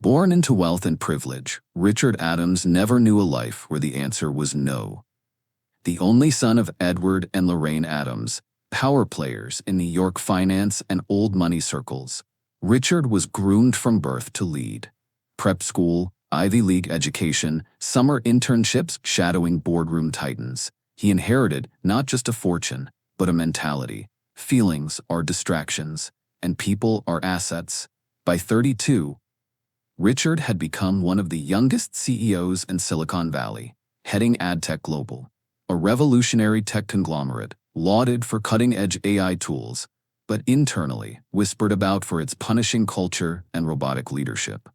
Born into wealth and privilege, Richard Adams never knew a life where the answer was no. The only son of Edward and Lorraine Adams, power players in New York finance and old money circles, Richard was groomed from birth to lead. Prep school, Ivy League education, summer internships shadowing boardroom titans. He inherited not just a fortune, but a mentality. Feelings are distractions, and people are assets. By 32, Richard had become one of the youngest CEOs in Silicon Valley, heading AdTech Global, a revolutionary tech conglomerate lauded for cutting-edge AI tools, but internally whispered about for its punishing culture and robotic leadership.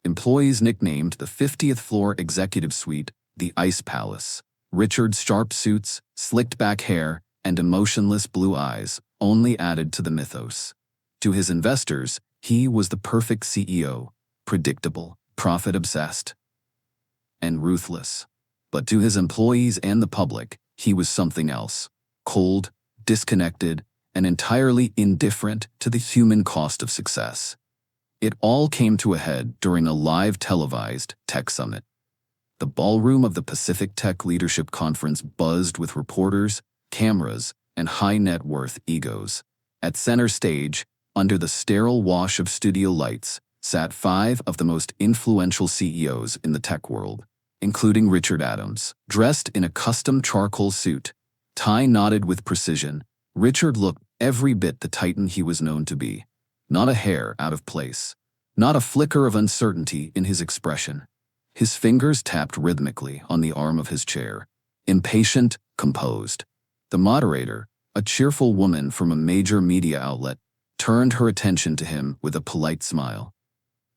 Employees nicknamed the 50th floor executive suite the Ice Palace. Richard's sharp suits, slicked-back hair, and emotionless blue eyes only added to the mythos. To his investors, he was the perfect CEO, predictable, profit-obsessed, and ruthless. But to his employees and the public, he was something else: cold, disconnected, and entirely indifferent to the human cost of success. It all came to a head during a live televised tech summit. The ballroom of the Pacific Tech Leadership Conference buzzed with reporters, cameras, and high-net-worth egos. At center stage, under the sterile wash of studio lights, sat 5 of the most influential CEOs in the tech world, including Richard Adams. Dressed in a custom charcoal suit, tie knotted with precision, Richard looked every bit the titan he was known to be. Not a hair out of place, not a flicker of uncertainty in his expression. His fingers tapped rhythmically on the arm of his chair, impatient, composed. The moderator, a cheerful woman from a major media outlet, turned her attention to him with a polite smile.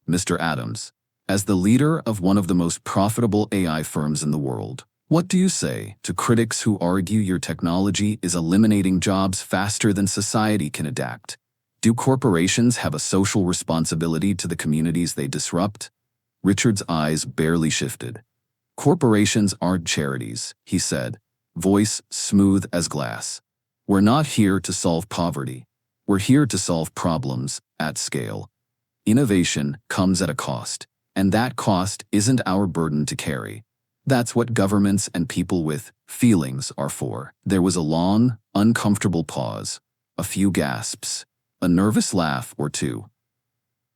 "Mr. Adams, as the leader of one of the most profitable AI firms in the world, what do you say to critics who argue your technology is eliminating jobs faster than society can adapt? Do corporations have a social responsibility to the communities they disrupt?" Richard's eyes barely shifted. "Corporations aren't charities," he said, voice smooth as glass. "We're not here to solve poverty. We're here to solve problems at scale. Innovation comes at a cost, and that cost isn't our burden to carry. That's what governments and people with feelings are for." There was a long, uncomfortable pause, a few gasps, a nervous laugh or two.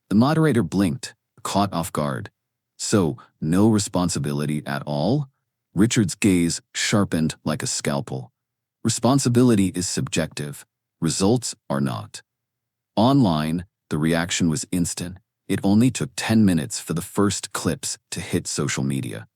The moderator blinked, caught off guard. "So, no responsibility at all?" Richard's gaze sharpened like a scalpel. "Responsibility is subjective. Results are not." Online, the reaction was instant. It only took 10 minutes for the first clips to hit social media.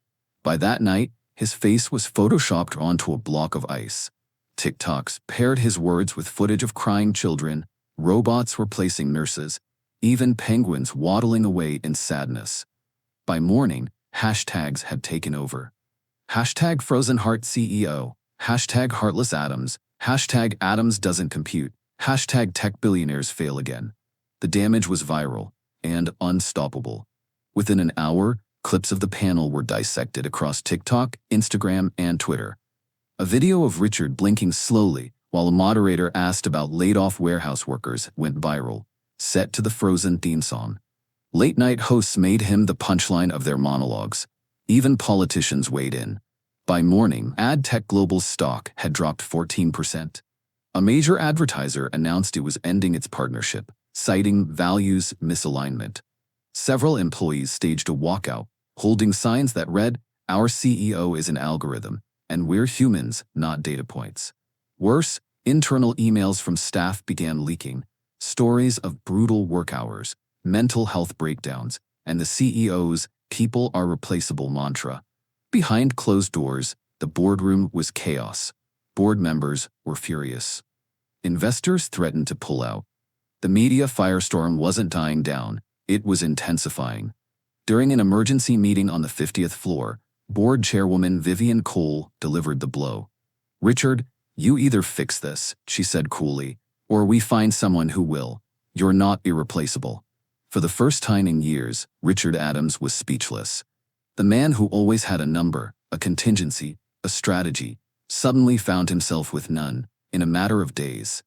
By that night, his face was photoshopped onto a block of ice. TikToks paired his words with footage of crying children, robots replacing nurses, even penguins waddling away in sadness. By morning, hashtags had taken over. Hashtag Frozen Heart CEO, hashtag Heartless Adams, hashtag Adams doesn't compute, hashtag Tech Billionaires fail again. The damage was viral and unstoppable. Within an hour, clips of the panel were dissected across TikTok, Instagram, and Twitter. A video of Richard blinking slowly while a moderator asked about laid-off warehouse workers went viral, set to the Frozen theme song. Late-night hosts made him the punchline of their monologues. Even politicians weighed in. By morning, AdTech Global's stock had dropped 14%. A major advertiser announced it was ending its partnership, citing values misalignment. Several employees staged a walkout, holding signs that read, "Our CEO is an algorithm, and we're humans, not data points." Worse, internal emails from staff began leaking, stories of brutal work hours, mental health breakdowns, and the CEO's "people are replaceable" mantra. Behind closed doors, the boardroom was chaos. Board members were furious. Investors threatened to pull out. The media firestorm wasn't dying down, it was intensifying. During an emergency meeting on the 50th floor, board chairwoman Vivian Cole delivered the blow. "Richard, you either fix this," she said coolly, "or we find someone who will. You're not irreplaceable." For the first time in years, Richard Adams was speechless. The man who always had a number, a contingency, a strategy, suddenly found himself with none, in a matter of days.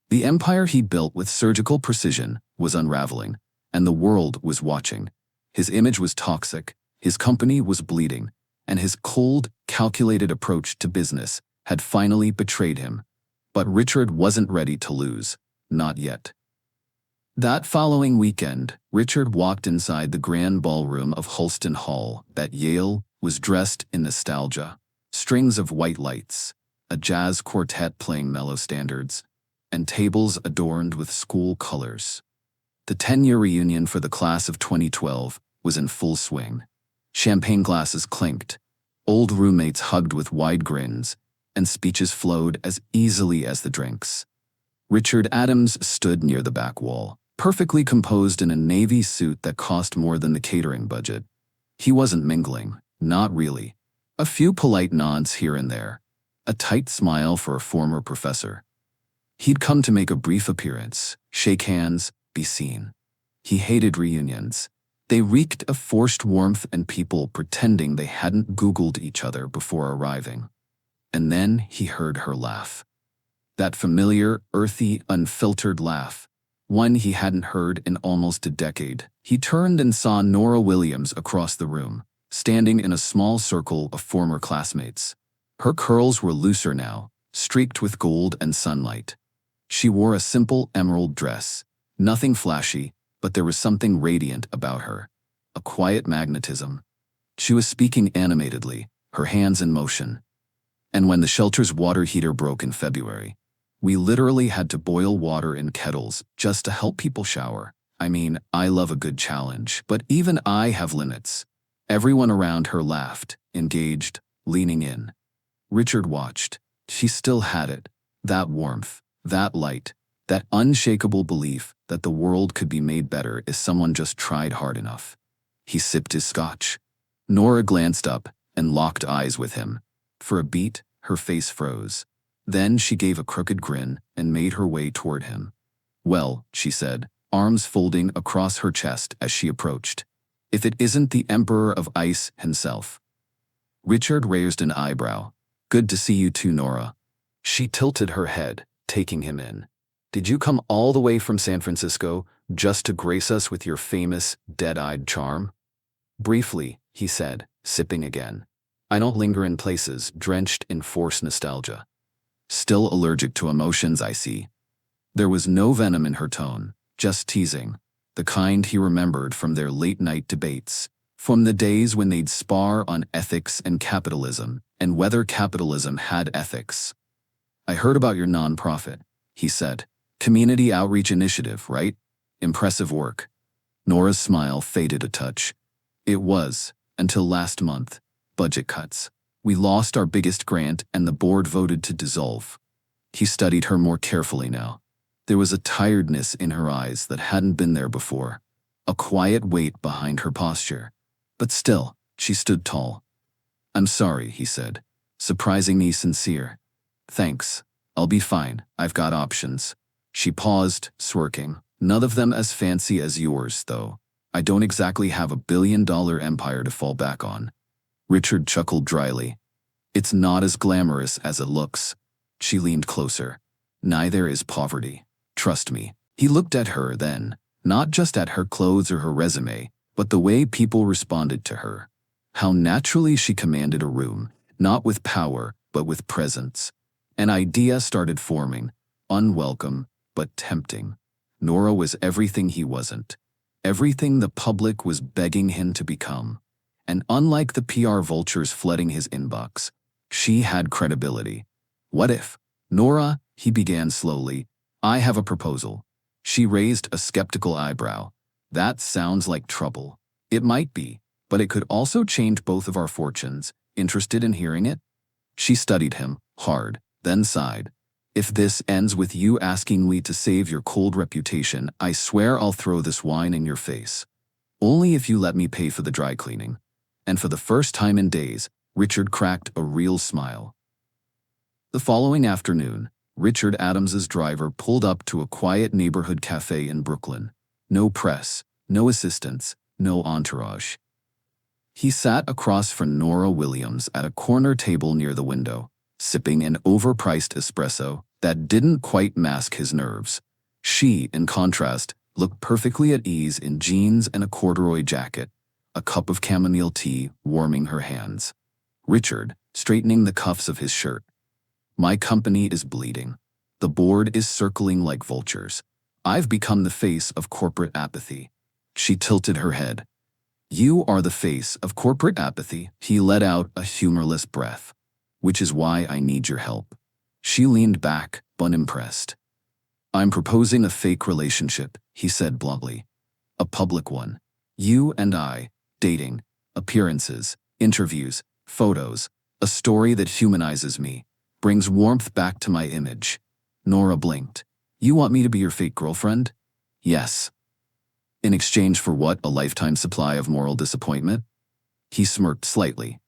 The empire he built with surgical precision was unraveling, and the world was watching. His image was toxic, his company was bleeding, and his cold, calculated approach to business had finally betrayed him. But Richard wasn't ready to lose. Not yet. That following weekend, Richard walked inside the grand ballroom of Hulston Hall. That Yale was dressed in nostalgia. Strings of white lights, a jazz quartet playing mellow standards, and tables adorned with school colors. The 10-year reunion for the class of 2012 was in full swing. Champagne glasses clinked, old roommates hugged with wide grins, and speeches flowed as easily as the drinks. Richard Adams stood near the back wall, perfectly composed in a navy suit that cost more than the catering budget. He wasn't mingling, not really. A few polite nods here and there, a tight smile for a former professor. He'd come to make a brief appearance, shake hands, be seen. He hated reunions. They reeked of forced warmth and people pretending they hadn't Googled each other before arriving. And then he heard her laugh. That familiar, earthy, unfiltered laugh, one he hadn't heard in almost a decade. He turned and saw Nora Williams across the room, standing in a small circle of former classmates. Her curls were looser now, streaked with gold and sunlight. She wore a simple emerald dress, nothing flashy, but there was something radiant about her, a quiet magnetism. She was speaking animatedly, her hands in motion. And when the shelter's water heater broke in February, we literally had to boil water in kettles just to help people shower. I mean, I love a good challenge, but even I have limits. Everyone around her laughed, engaged, leaning in. Richard watched. She still had it, that warmth, that light, that unshakable belief that the world could be made better if someone just tried hard enough. He sipped his scotch. Nora glanced up and locked eyes with him. For a beat, her face froze. Then she gave a crooked grin and made her way toward him. "Well," she said, arms folding across her chest as she approached. "If it isn't the Emperor of Ice himself." Richard raised an eyebrow. "Good to see you too, Nora." She tilted her head, taking him in. "Did you come all the way from San Francisco just to grace us with your famous, dead-eyed charm?" "Briefly," he said, sipping again. "I don't linger in places drenched in forced nostalgia." "Still allergic to emotions, I see." There was no venom in her tone, just teasing, the kind he remembered from their late-night debates, from the days when they'd spar on ethics and capitalism, and whether capitalism had ethics. "I heard about your nonprofit," he said. "Community outreach initiative, right? Impressive work." Nora's smile faded a touch. "It was, until last month. Budget cuts. We lost our biggest grant and the board voted to dissolve." He studied her more carefully now. There was a tiredness in her eyes that hadn't been there before, a quiet weight behind her posture. But still, she stood tall. "I'm sorry," he said, surprisingly sincere. "Thanks. I'll be fine. I've got options." She paused, smirking. "None of them as fancy as yours, though. I don't exactly have a billion-dollar empire to fall back on." Richard chuckled dryly. "It's not as glamorous as it looks." She leaned closer. "Neither is poverty. Trust me." He looked at her then, not just at her clothes or her resume, but the way people responded to her. How naturally she commanded a room, not with power, but with presence. An idea started forming, unwelcome, but tempting. Nora was everything he wasn't. Everything the public was begging him to become. And unlike the PR vultures flooding his inbox, she had credibility. "What if?" "Nora," he began slowly, "I have a proposal." She raised a skeptical eyebrow. "That sounds like trouble." "It might be, but it could also change both of our fortunes. Interested in hearing it?" She studied him, hard, then sighed. "If this ends with you asking me to save your cold reputation, I swear I'll throw this wine in your face. Only if you let me pay for the dry cleaning." And for the first time in days, Richard cracked a real smile. The following afternoon, Richard Adams's driver pulled up to a quiet neighborhood cafe in Brooklyn. No press, no assistants, no entourage. He sat across from Nora Williams at a corner table near the window, sipping an overpriced espresso that didn't quite mask his nerves. She, in contrast, looked perfectly at ease in jeans and a corduroy jacket, a cup of chamomile tea warming her hands. Richard, straightening the cuffs of his shirt. My company is bleeding. The board is circling like vultures. I've become the face of corporate apathy. She tilted her head. You are the face of corporate apathy. He let out a humorless breath. Which is why I need your help. She leaned back, unimpressed. I'm proposing a fake relationship, he said bluntly. A public one. You and I, dating, appearances, interviews, photos, a story that humanizes me, brings warmth back to my image. Nora blinked. You want me to be your fake girlfriend? Yes. In exchange for what, a lifetime supply of moral disappointment? He smirked slightly.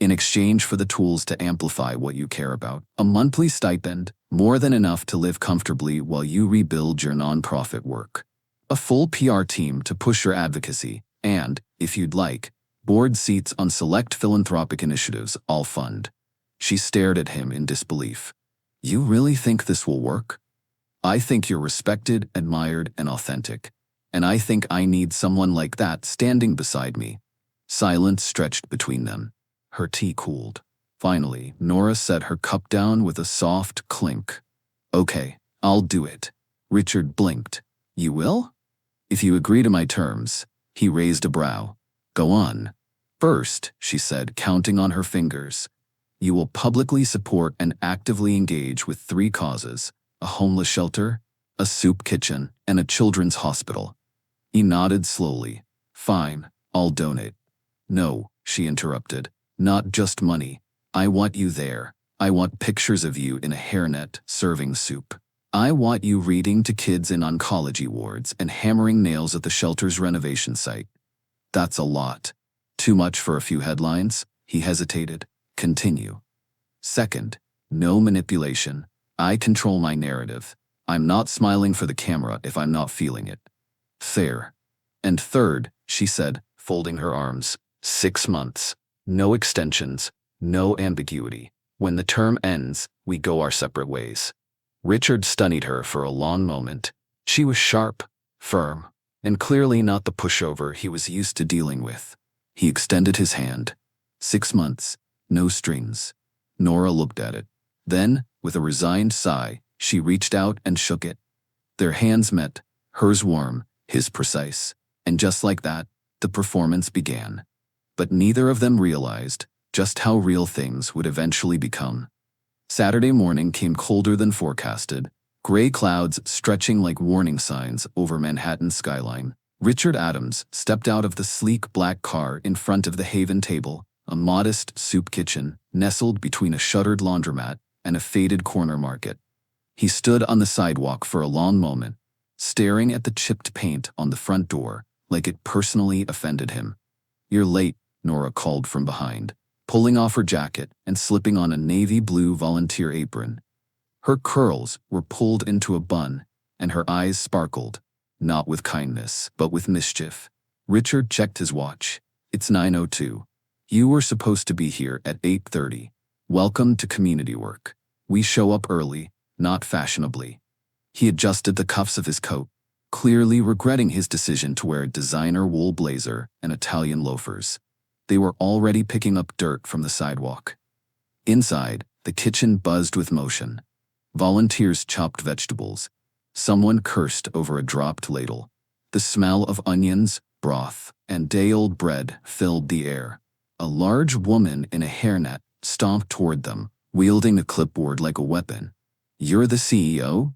In exchange for the tools to amplify what you care about. A monthly stipend, more than enough to live comfortably while you rebuild your nonprofit work. A full PR team to push your advocacy, and, if you'd like, board seats on select philanthropic initiatives I'll fund. She stared at him in disbelief. You really think this will work? I think you're respected, admired, and authentic. And I think I need someone like that standing beside me. Silence stretched between them. Her tea cooled. Finally, Nora set her cup down with a soft clink. Okay, I'll do it. Richard blinked. You will? If you agree to my terms. He raised a brow. Go on. First, she said, counting on her fingers. You will publicly support and actively engage with 3 causes: a homeless shelter, a soup kitchen, and a children's hospital. He nodded slowly. Fine, I'll donate. No, she interrupted. Not just money. I want you there. I want pictures of you in a hairnet serving soup. I want you reading to kids in oncology wards and hammering nails at the shelter's renovation site. That's a lot. Too much for a few headlines? He hesitated. Continue. Second, no manipulation. I control my narrative. I'm not smiling for the camera if I'm not feeling it. Fair. And third, she said, folding her arms, 6 months. No extensions, no ambiguity. When the term ends, we go our separate ways. Richard studied her for a long moment. She was sharp, firm, and clearly not the pushover he was used to dealing with. He extended his hand. 6 months, no strings. Nora looked at it. Then, with a resigned sigh, she reached out and shook it. Their hands met, hers warm, his precise. And just like that, the performance began. But neither of them realized just how real things would eventually become. Saturday morning came colder than forecasted, gray clouds stretching like warning signs over Manhattan's skyline. Richard Adams stepped out of the sleek black car in front of the Haven Table, a modest soup kitchen nestled between a shuttered laundromat and a faded corner market. He stood on the sidewalk for a long moment, staring at the chipped paint on the front door like it personally offended him. You're late, Nora called from behind, pulling off her jacket and slipping on a navy blue volunteer apron. Her curls were pulled into a bun, and her eyes sparkled, not with kindness, but with mischief. Richard checked his watch. It's 9:02. You were supposed to be here at 8:30. Welcome to community work. We show up early, not fashionably. He adjusted the cuffs of his coat, clearly regretting his decision to wear a designer wool blazer and Italian loafers. They were already picking up dirt from the sidewalk. Inside, the kitchen buzzed with motion. Volunteers chopped vegetables. Someone cursed over a dropped ladle. The smell of onions, broth, and day-old bread filled the air. A large woman in a hairnet stomped toward them, wielding a clipboard like a weapon. You're the CEO?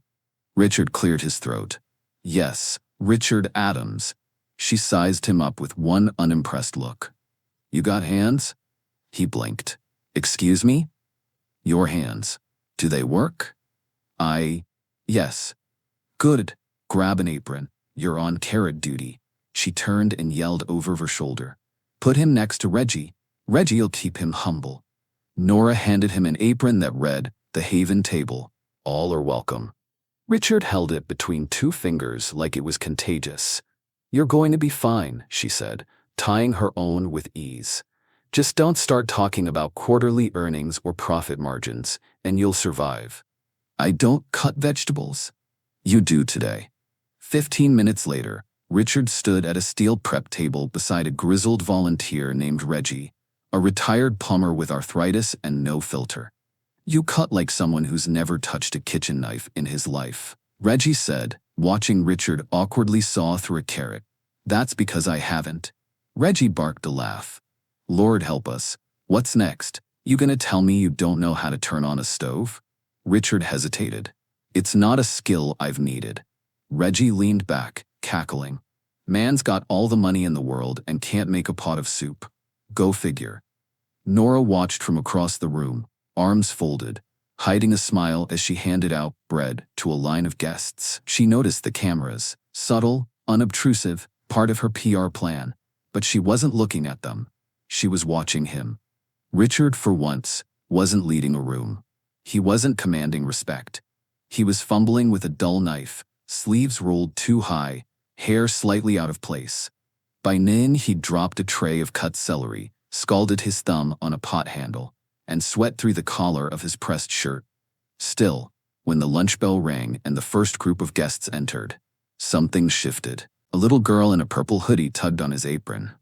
Richard cleared his throat. Yes, Richard Adams. She sized him up with one unimpressed look. You got hands? He blinked. Excuse me? Your hands. Do they work? Yes. Good. Grab an apron. You're on carrot duty. She turned and yelled over her shoulder. Put him next to Reggie. Reggie'll keep him humble. Nora handed him an apron that read, The Haven Table. All are welcome. Richard held it between 2 fingers like it was contagious. You're going to be fine, she said, tying her own with ease. Just don't start talking about quarterly earnings or profit margins, and you'll survive. I don't cut vegetables. You do today. 15 minutes later, Richard stood at a steel prep table beside a grizzled volunteer named Reggie, a retired plumber with arthritis and no filter. "You cut like someone who's never touched a kitchen knife in his life," Reggie said, watching Richard awkwardly saw through a carrot. "That's because I haven't." Reggie barked a laugh. "Lord help us. What's next? You gonna tell me you don't know how to turn on a stove?" Richard hesitated. "It's not a skill I've needed." Reggie leaned back, cackling. "Man's got all the money in the world and can't make a pot of soup. Go figure." Nora watched from across the room, arms folded, hiding a smile as she handed out bread to a line of guests. She noticed the cameras, subtle, unobtrusive, part of her PR plan, but she wasn't looking at them. She was watching him. Richard, for once, wasn't leading a room. He wasn't commanding respect. He was fumbling with a dull knife, sleeves rolled too high, hair slightly out of place. By noon, he'd dropped a tray of cut celery, scalded his thumb on a pot handle, and sweat through the collar of his pressed shirt. Still, when the lunch bell rang and the first group of guests entered, something shifted. A little girl in a purple hoodie tugged on his apron.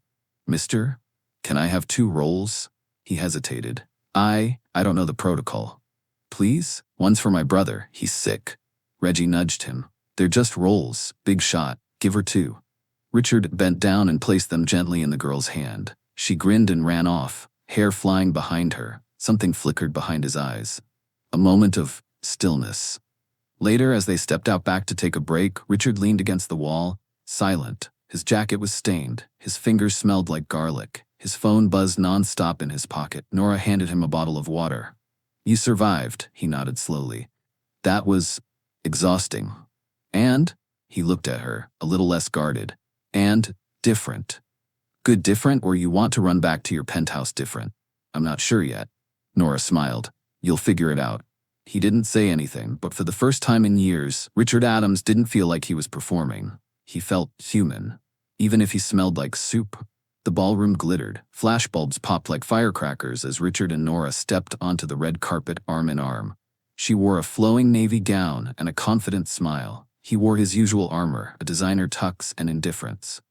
"Mister, can I have 2 rolls?" He hesitated. I don't know the protocol." "Please? One's for my brother. He's sick." Reggie nudged him. "They're just rolls. Big shot. Give her 2. Richard bent down and placed them gently in the girl's hand. She grinned and ran off, hair flying behind her. Something flickered behind his eyes. A moment of stillness. Later, as they stepped out back to take a break, Richard leaned against the wall, silent. His jacket was stained. His fingers smelled like garlic. His phone buzzed nonstop in his pocket. Nora handed him a bottle of water. "You survived," he nodded slowly. "That was exhausting. And," he looked at her, a little less guarded, "and different." "Good different, or you want to run back to your penthouse different?" "I'm not sure yet." Nora smiled. "You'll figure it out." He didn't say anything, but for the first time in years, Richard Adams didn't feel like he was performing. He felt human, even if he smelled like soup. The ballroom glittered. Flashbulbs popped like firecrackers as Richard and Nora stepped onto the red carpet arm in arm. She wore a flowing navy gown and a confident smile. He wore his usual armor, a designer tux and indifference.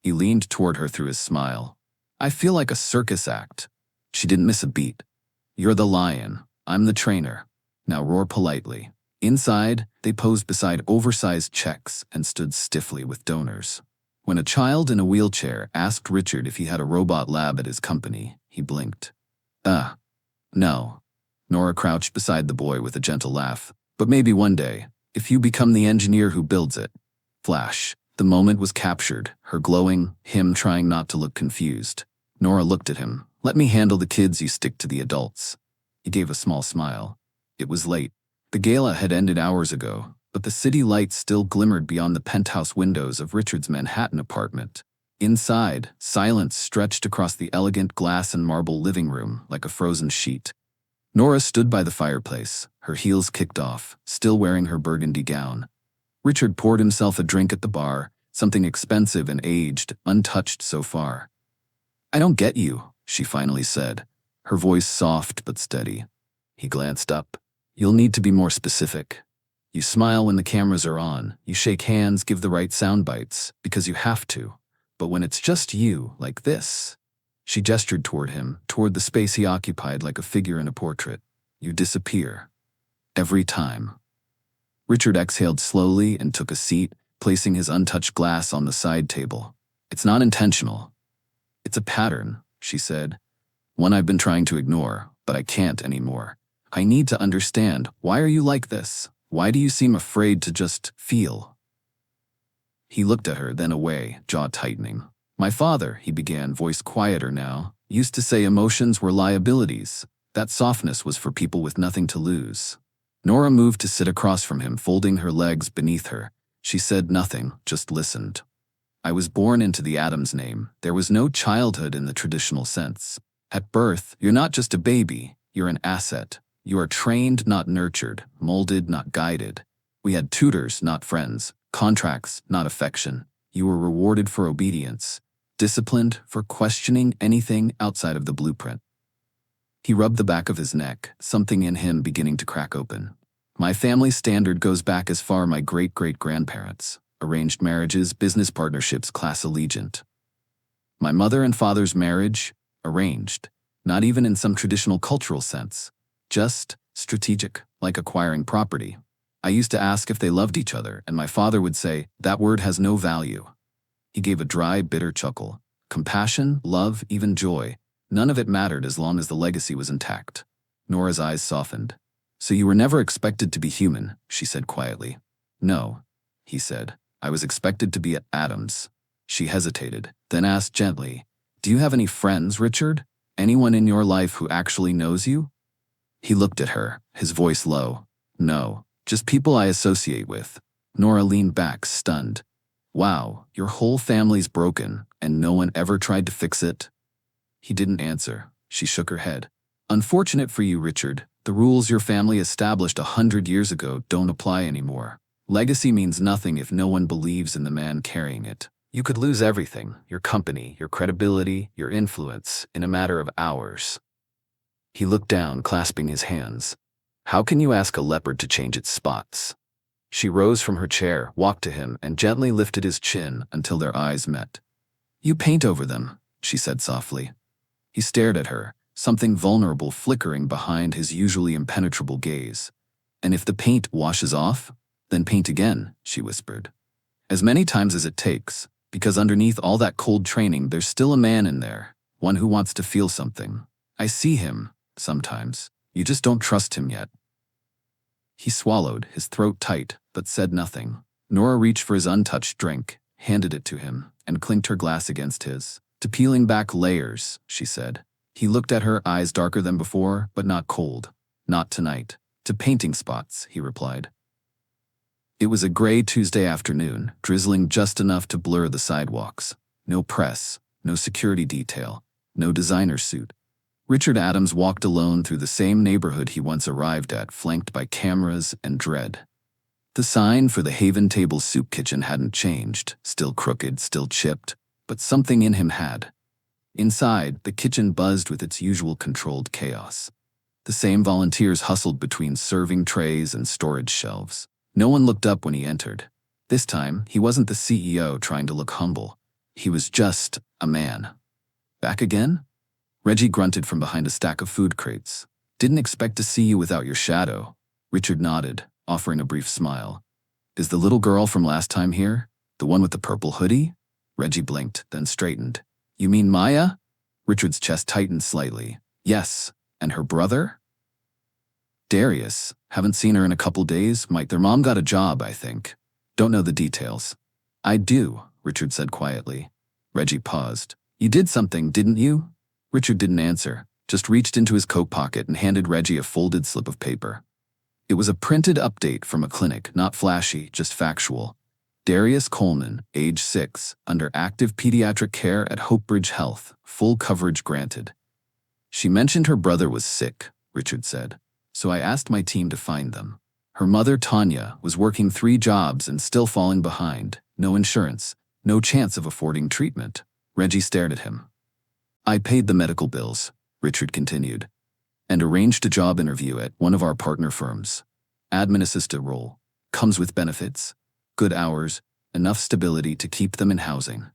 He leaned toward her through his smile. "I feel like a circus act." She didn't miss a beat. "You're the lion. I'm the trainer. Now roar politely." Inside, they posed beside oversized checks and stood stiffly with donors. When a child in a wheelchair asked Richard if he had a robot lab at his company, he blinked. No." Nora crouched beside the boy with a gentle laugh. "But maybe one day, if you become the engineer who builds it." Flash. The moment was captured, her glowing, him trying not to look confused. Nora looked at him. "Let me handle the kids, you stick to the adults." He gave a small smile. It was late. The gala had ended hours ago, but the city lights still glimmered beyond the penthouse windows of Richard's Manhattan apartment. Inside, silence stretched across the elegant glass and marble living room like a frozen sheet. Nora stood by the fireplace, her heels kicked off, still wearing her burgundy gown. Richard poured himself a drink at the bar, something expensive and aged, untouched so far. "I don't get you," she finally said, her voice soft but steady. He glanced up. "You'll need to be more specific. You smile when the cameras are on, you shake hands, give the right sound bites, because you have to. But when it's just you, like this," she gestured toward him, toward the space he occupied like a figure in a portrait, "you disappear. Every time." Richard exhaled slowly and took a seat, placing his untouched glass on the side table. "It's not intentional. It's a pattern," she said. "One I've been trying to ignore, but I can't anymore. I need to understand, why are you like this? Why do you seem afraid to just feel?" He looked at her, then away, jaw tightening. "My father," he began, voice quieter now, "used to say emotions were liabilities. That softness was for people with nothing to lose." Nora moved to sit across from him, folding her legs beneath her. She said nothing, just listened. "I was born into the Adams name. There was no childhood in the traditional sense. At birth, you're not just a baby, you're an asset. You are trained, not nurtured, molded, not guided. We had tutors, not friends, contracts, not affection. You were rewarded for obedience, disciplined for questioning anything outside of the blueprint." He rubbed the back of his neck, something in him beginning to crack open. "My family standard goes back as far my great-great-grandparents. arranged marriages, business partnerships, class allegiant. My mother and father's marriage, arranged, not even in some traditional cultural sense, just strategic, like acquiring property. I used to ask if they loved each other, and my father would say, "That word has no value." He gave a dry, bitter chuckle. Compassion, love, even joy, none of it mattered as long as the legacy was intact. Nora's eyes softened. "So you were never expected to be human," she said quietly. "No," he said. "I was expected to be at Adams." She hesitated, then asked gently, "Do you have any friends, Richard? Anyone in your life who actually knows you?" He looked at her, his voice low. "No, just people I associate with." Nora leaned back, stunned. "Wow, your whole family's broken, and no one ever tried to fix it?" He didn't answer. She shook her head. "Unfortunate for you, Richard. The rules your family established 100 years ago don't apply anymore. Legacy means nothing if no one believes in the man carrying it. You could lose everything, your company, your credibility, your influence, in a matter of hours." He looked down, clasping his hands. "How can you ask a leopard to change its spots?" She rose from her chair, walked to him, and gently lifted his chin until their eyes met. "You paint over them," she said softly. He stared at her, something vulnerable flickering behind his usually impenetrable gaze. "And if the paint washes off, then paint again," she whispered. "As many times as it takes. Because underneath all that cold training, there's still a man in there, one who wants to feel something. I see him, sometimes. You just don't trust him yet." He swallowed, his throat tight, but said nothing. Nora reached for his untouched drink, handed it to him, and clinked her glass against his. "To peeling back layers," she said. He looked at her, eyes darker than before, but not cold. "Not tonight." "To painting spots," he replied. It was a gray Tuesday afternoon, drizzling just enough to blur the sidewalks. No press, no security detail, no designer suit. Richard Adams walked alone through the same neighborhood he once arrived at, flanked by cameras and dread. The sign for the Haven Table soup kitchen hadn't changed, still crooked, still chipped, but something in him had. Inside, the kitchen buzzed with its usual controlled chaos. The same volunteers hustled between serving trays and storage shelves. No one looked up when he entered. This time, he wasn't the CEO trying to look humble. He was just a man. "Back again?" Reggie grunted from behind a stack of food crates. "Didn't expect to see you without your shadow." Richard nodded, offering a brief smile. "Is the little girl from last time here? The one with the purple hoodie?" Reggie blinked, then straightened. "You mean Maya?" Richard's chest tightened slightly. "Yes, and her brother?" "Darius. Haven't seen her in a couple days. Their mom got a job, I think. Don't know the details." "I do," Richard said quietly. Reggie paused. "You did something, didn't you?" Richard didn't answer, just reached into his coat pocket and handed Reggie a folded slip of paper. It was a printed update from a clinic, not flashy, just factual. Darius Coleman, age 6, under active pediatric care at Hopebridge Health, full coverage granted. "She mentioned her brother was sick," Richard said. "So I asked my team to find them. Her mother, Tanya, was working 3 jobs and still falling behind. No insurance, no chance of affording treatment." Reggie stared at him. "I paid the medical bills," Richard continued, "and arranged a job interview at one of our partner firms. Admin assistant role. Comes with benefits, good hours, enough stability to keep them in housing."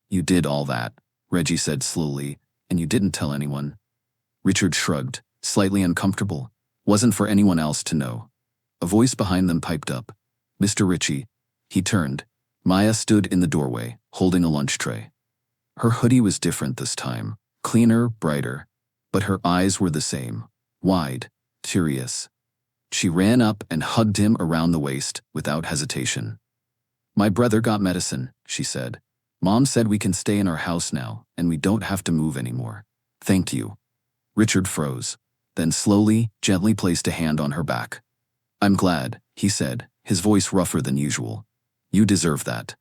"You did all that," Reggie said slowly, "and you didn't tell anyone?" Richard shrugged, slightly uncomfortable. Wasn't for anyone else to know. A voice behind them piped up. "Mr. Ritchie." He turned. Maya stood in the doorway, holding a lunch tray. Her hoodie was different this time, cleaner, brighter, but her eyes were the same, wide, curious. She ran up and hugged him around the waist without hesitation. "My brother got medicine," she said. "Mom said we can stay in our house now, and we don't have to move anymore. Thank you." Richard froze, then slowly, gently placed a hand on her back. "I'm glad," he said, his voice rougher than usual. "You deserve that."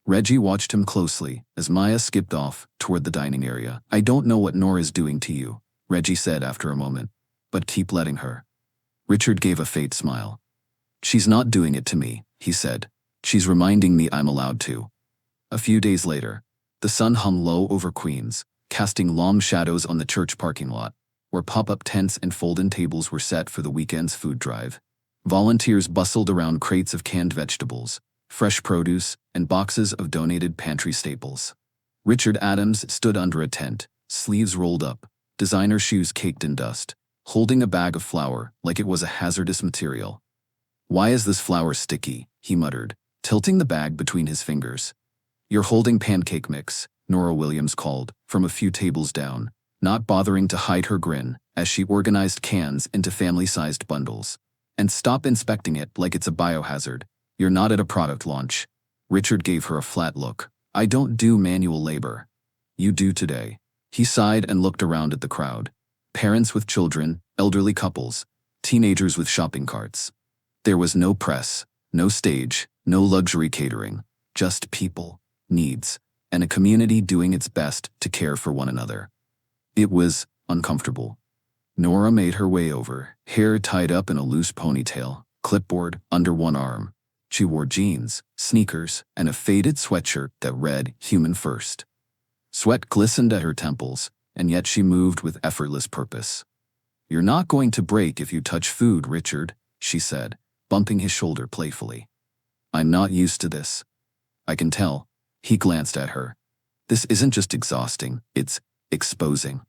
Reggie watched him closely as Maya skipped off toward the dining area. "I don't know what Nora's doing to you," Reggie said after a moment, "but keep letting her." Richard gave a faint smile. "She's not doing it to me," he said. "She's reminding me I'm allowed to." A few days later, the sun hung low over Queens, casting long shadows on the church parking lot, where pop-up tents and fold-in tables were set for the weekend's food drive. Volunteers bustled around crates of canned vegetables, fresh produce, and boxes of donated pantry staples. Richard Adams stood under a tent, sleeves rolled up, designer shoes caked in dust, holding a bag of flour like it was a hazardous material. "Why is this flour sticky?" he muttered, tilting the bag between his fingers. "You're holding pancake mix," Nora Williams called, from a few tables down, not bothering to hide her grin as she organized cans into family-sized bundles. "And stop inspecting it like it's a biohazard. You're not at a product launch." Richard gave her a flat look. "I don't do manual labor." "You do today." He sighed and looked around at the crowd. Parents with children, elderly couples, teenagers with shopping carts. There was no press, no stage, no luxury catering, just people, needs, and a community doing its best to care for one another. It was uncomfortable. Nora made her way over, hair tied up in a loose ponytail, clipboard under one arm. She wore jeans, sneakers, and a faded sweatshirt that read "Human First." Sweat glistened at her temples, and yet she moved with effortless purpose. "You're not going to break if you touch food, Richard," she said, bumping his shoulder playfully. "I'm not used to this." "I can tell." He glanced at her. "This isn't just exhausting, it's exposing."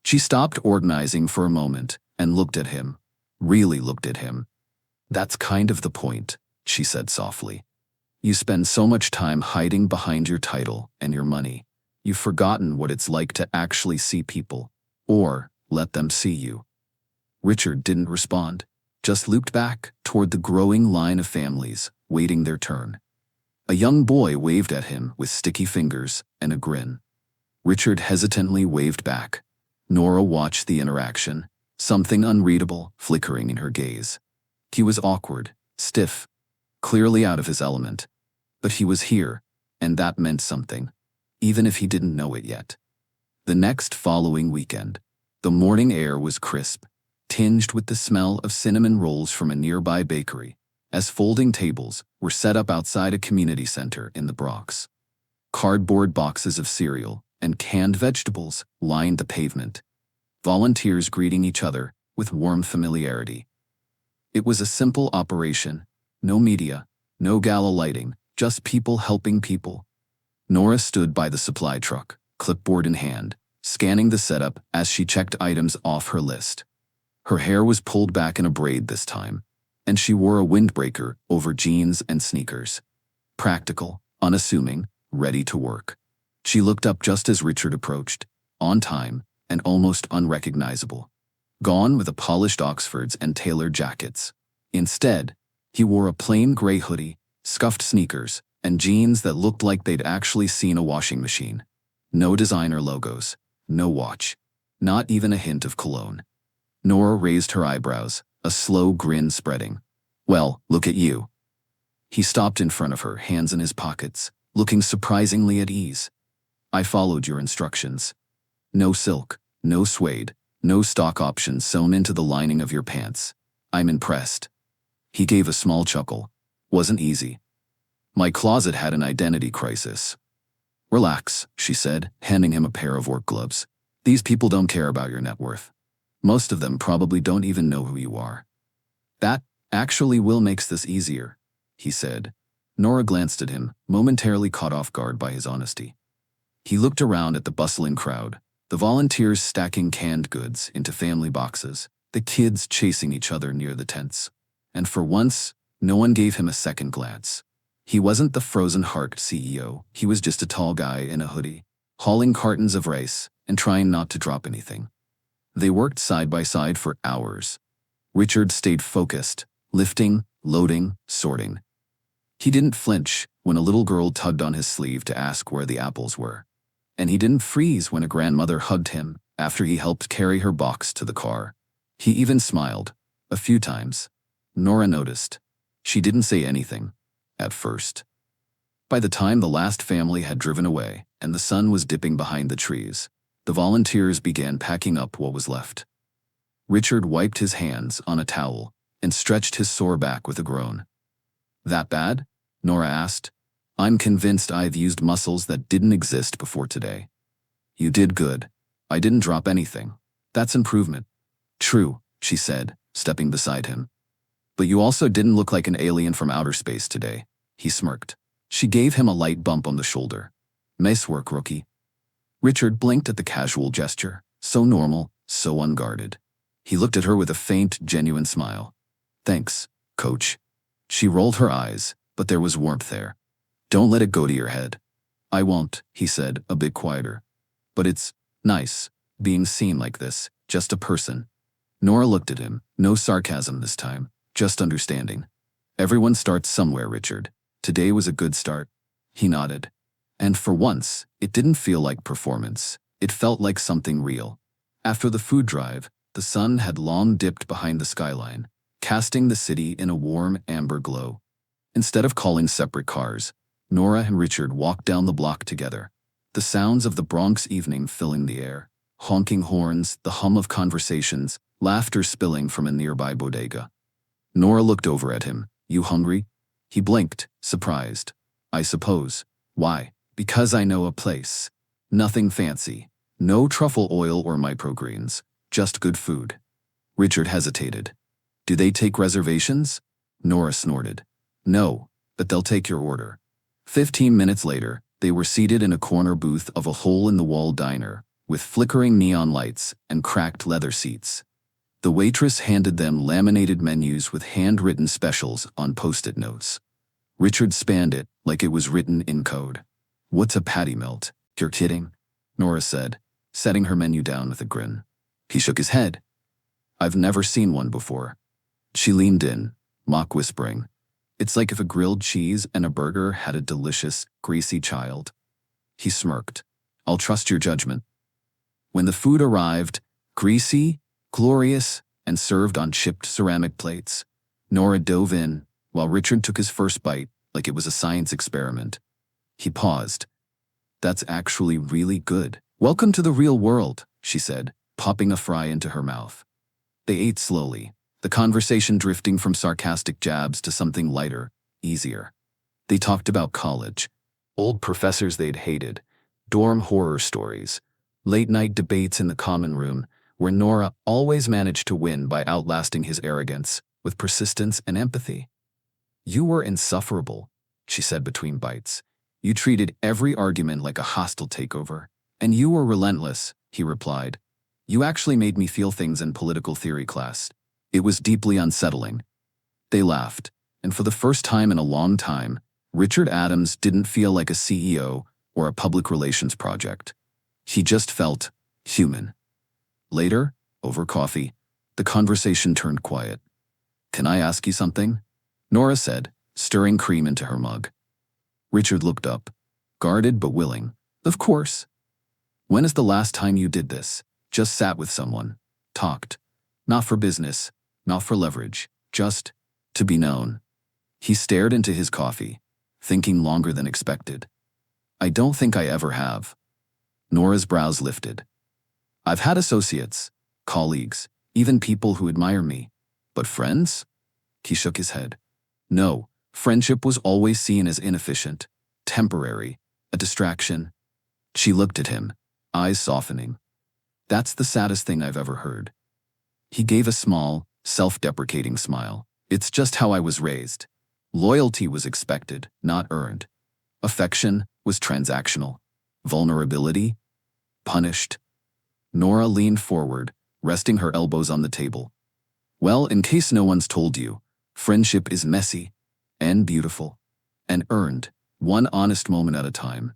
She stopped organizing for a moment and looked at him, really looked at him. "That's kind of the point," she said softly. "You spend so much time hiding behind your title and your money. You've forgotten what it's like to actually see people, or let them see you." Richard didn't respond, just looked back toward the growing line of families waiting their turn. A young boy waved at him with sticky fingers and a grin. Richard hesitantly waved back. Nora watched the interaction, something unreadable flickering in her gaze. He was awkward, stiff, clearly out of his element. But he was here, and that meant something, even if he didn't know it yet. The next following weekend, the morning air was crisp, tinged with the smell of cinnamon rolls from a nearby bakery, as folding tables were set up outside a community center in the Bronx. Cardboard boxes of cereal and canned vegetables lined the pavement, volunteers greeting each other with warm familiarity. It was a simple operation, no media, no gala lighting, just people helping people. Nora stood by the supply truck, clipboard in hand, scanning the setup as she checked items off her list. Her hair was pulled back in a braid this time, and she wore a windbreaker over jeans and sneakers. Practical, unassuming, ready to work. She looked up just as Richard approached, on time and almost unrecognizable. Gone were the polished Oxfords and tailored jackets. Instead, he wore a plain gray hoodie, scuffed sneakers, and jeans that looked like they'd actually seen a washing machine. No designer logos, no watch, not even a hint of cologne. Nora raised her eyebrows, a slow grin spreading. "Well, look at you." He stopped in front of her, hands in his pockets, looking surprisingly at ease. "I followed your instructions. No silk, no suede, no stock options sewn into the lining of your pants. I'm impressed." He gave a small chuckle. "Wasn't easy. My closet had an identity crisis." "Relax," she said, handing him a pair of work gloves. "These people don't care about your net worth. Most of them probably don't even know who you are." "That actually makes this easier," he said. Nora glanced at him, momentarily caught off guard by his honesty. He looked around at the bustling crowd, the volunteers stacking canned goods into family boxes, the kids chasing each other near the tents. And for once, no one gave him a second glance. He wasn't the frozen heart CEO, he was just a tall guy in a hoodie, hauling cartons of rice and trying not to drop anything. They worked side by side for hours. Richard stayed focused, lifting, loading, sorting. He didn't flinch when a little girl tugged on his sleeve to ask where the apples were. And he didn't freeze when a grandmother hugged him after he helped carry her box to the car. He even smiled, a few times. Nora noticed. She didn't say anything, at first. By the time the last family had driven away and the sun was dipping behind the trees, the volunteers began packing up what was left. Richard wiped his hands on a towel and stretched his sore back with a groan. "That bad?" Nora asked. "I'm convinced I've used muscles that didn't exist before today." "You did good. I didn't drop anything. That's improvement." "True," she said, stepping beside him. "But you also didn't look like an alien from outer space today. He smirked. She gave him a light bump on the shoulder. Nice work, rookie. Richard blinked at the casual gesture, so normal, so unguarded. He looked at her with a faint, genuine smile. Thanks, coach. She rolled her eyes, but there was warmth there. Don't let it go to your head. I won't, he said, a bit quieter. But it's nice, being seen like this, just a person. Nora looked at him, no sarcasm this time, just understanding. Everyone starts somewhere, Richard. Today was a good start. He nodded. And for once, it didn't feel like performance. It felt like something real. After the food drive, the sun had long dipped behind the skyline, casting the city in a warm amber glow. Instead of calling separate cars, Nora and Richard walked down the block together, the sounds of the Bronx evening filling the air, honking horns, the hum of conversations, laughter spilling from a nearby bodega. Nora looked over at him. You hungry? He blinked, surprised. I suppose. Why? Because I know a place. Nothing fancy. No truffle oil or microgreens. Just good food. Richard hesitated. Do they take reservations? Nora snorted. No, but they'll take your order. 15 minutes later, they were seated in a corner booth of a hole-in-the-wall diner, with flickering neon lights and cracked leather seats. The waitress handed them laminated menus with handwritten specials on post-it notes. Richard spanned it like it was written in code. What's a patty melt? You're kidding? Nora said, setting her menu down with a grin. He shook his head. I've never seen one before. She leaned in, mock whispering. It's like if a grilled cheese and a burger had a delicious, greasy child. He smirked. I'll trust your judgment. When the food arrived, greasy, glorious, and served on chipped ceramic plates, Nora dove in, while Richard took his first bite like it was a science experiment. He paused. That's actually really good. Welcome to the real world, she said, popping a fry into her mouth. They ate slowly, the conversation drifting from sarcastic jabs to something lighter, easier. They talked about college, old professors they'd hated, dorm horror stories, late-night debates in the common room, where Nora always managed to win by outlasting his arrogance with persistence and empathy. You were insufferable, she said between bites. You treated every argument like a hostile takeover. And you were relentless, he replied. You actually made me feel things in political theory class. It was deeply unsettling. They laughed, and for the first time in a long time, Richard Adams didn't feel like a CEO or a public relations project. He just felt human. Later, over coffee, the conversation turned quiet. Can I ask you something? Nora said, stirring cream into her mug. Richard looked up, guarded but willing. Of course. When is the last time you did this? Just sat with someone, talked. Not for business, not for leverage, just to be known. He stared into his coffee, thinking longer than expected. I don't think I ever have. Nora's brows lifted. I've had associates, colleagues, even people who admire me. But friends? He shook his head. No, friendship was always seen as inefficient, temporary, a distraction. She looked at him, eyes softening. That's the saddest thing I've ever heard. He gave a small, self-deprecating smile. It's just how I was raised. Loyalty was expected, not earned. Affection was transactional. Vulnerability? Punished. Nora leaned forward, resting her elbows on the table. Well, in case no one's told you, friendship is messy and beautiful and earned, one honest moment at a time.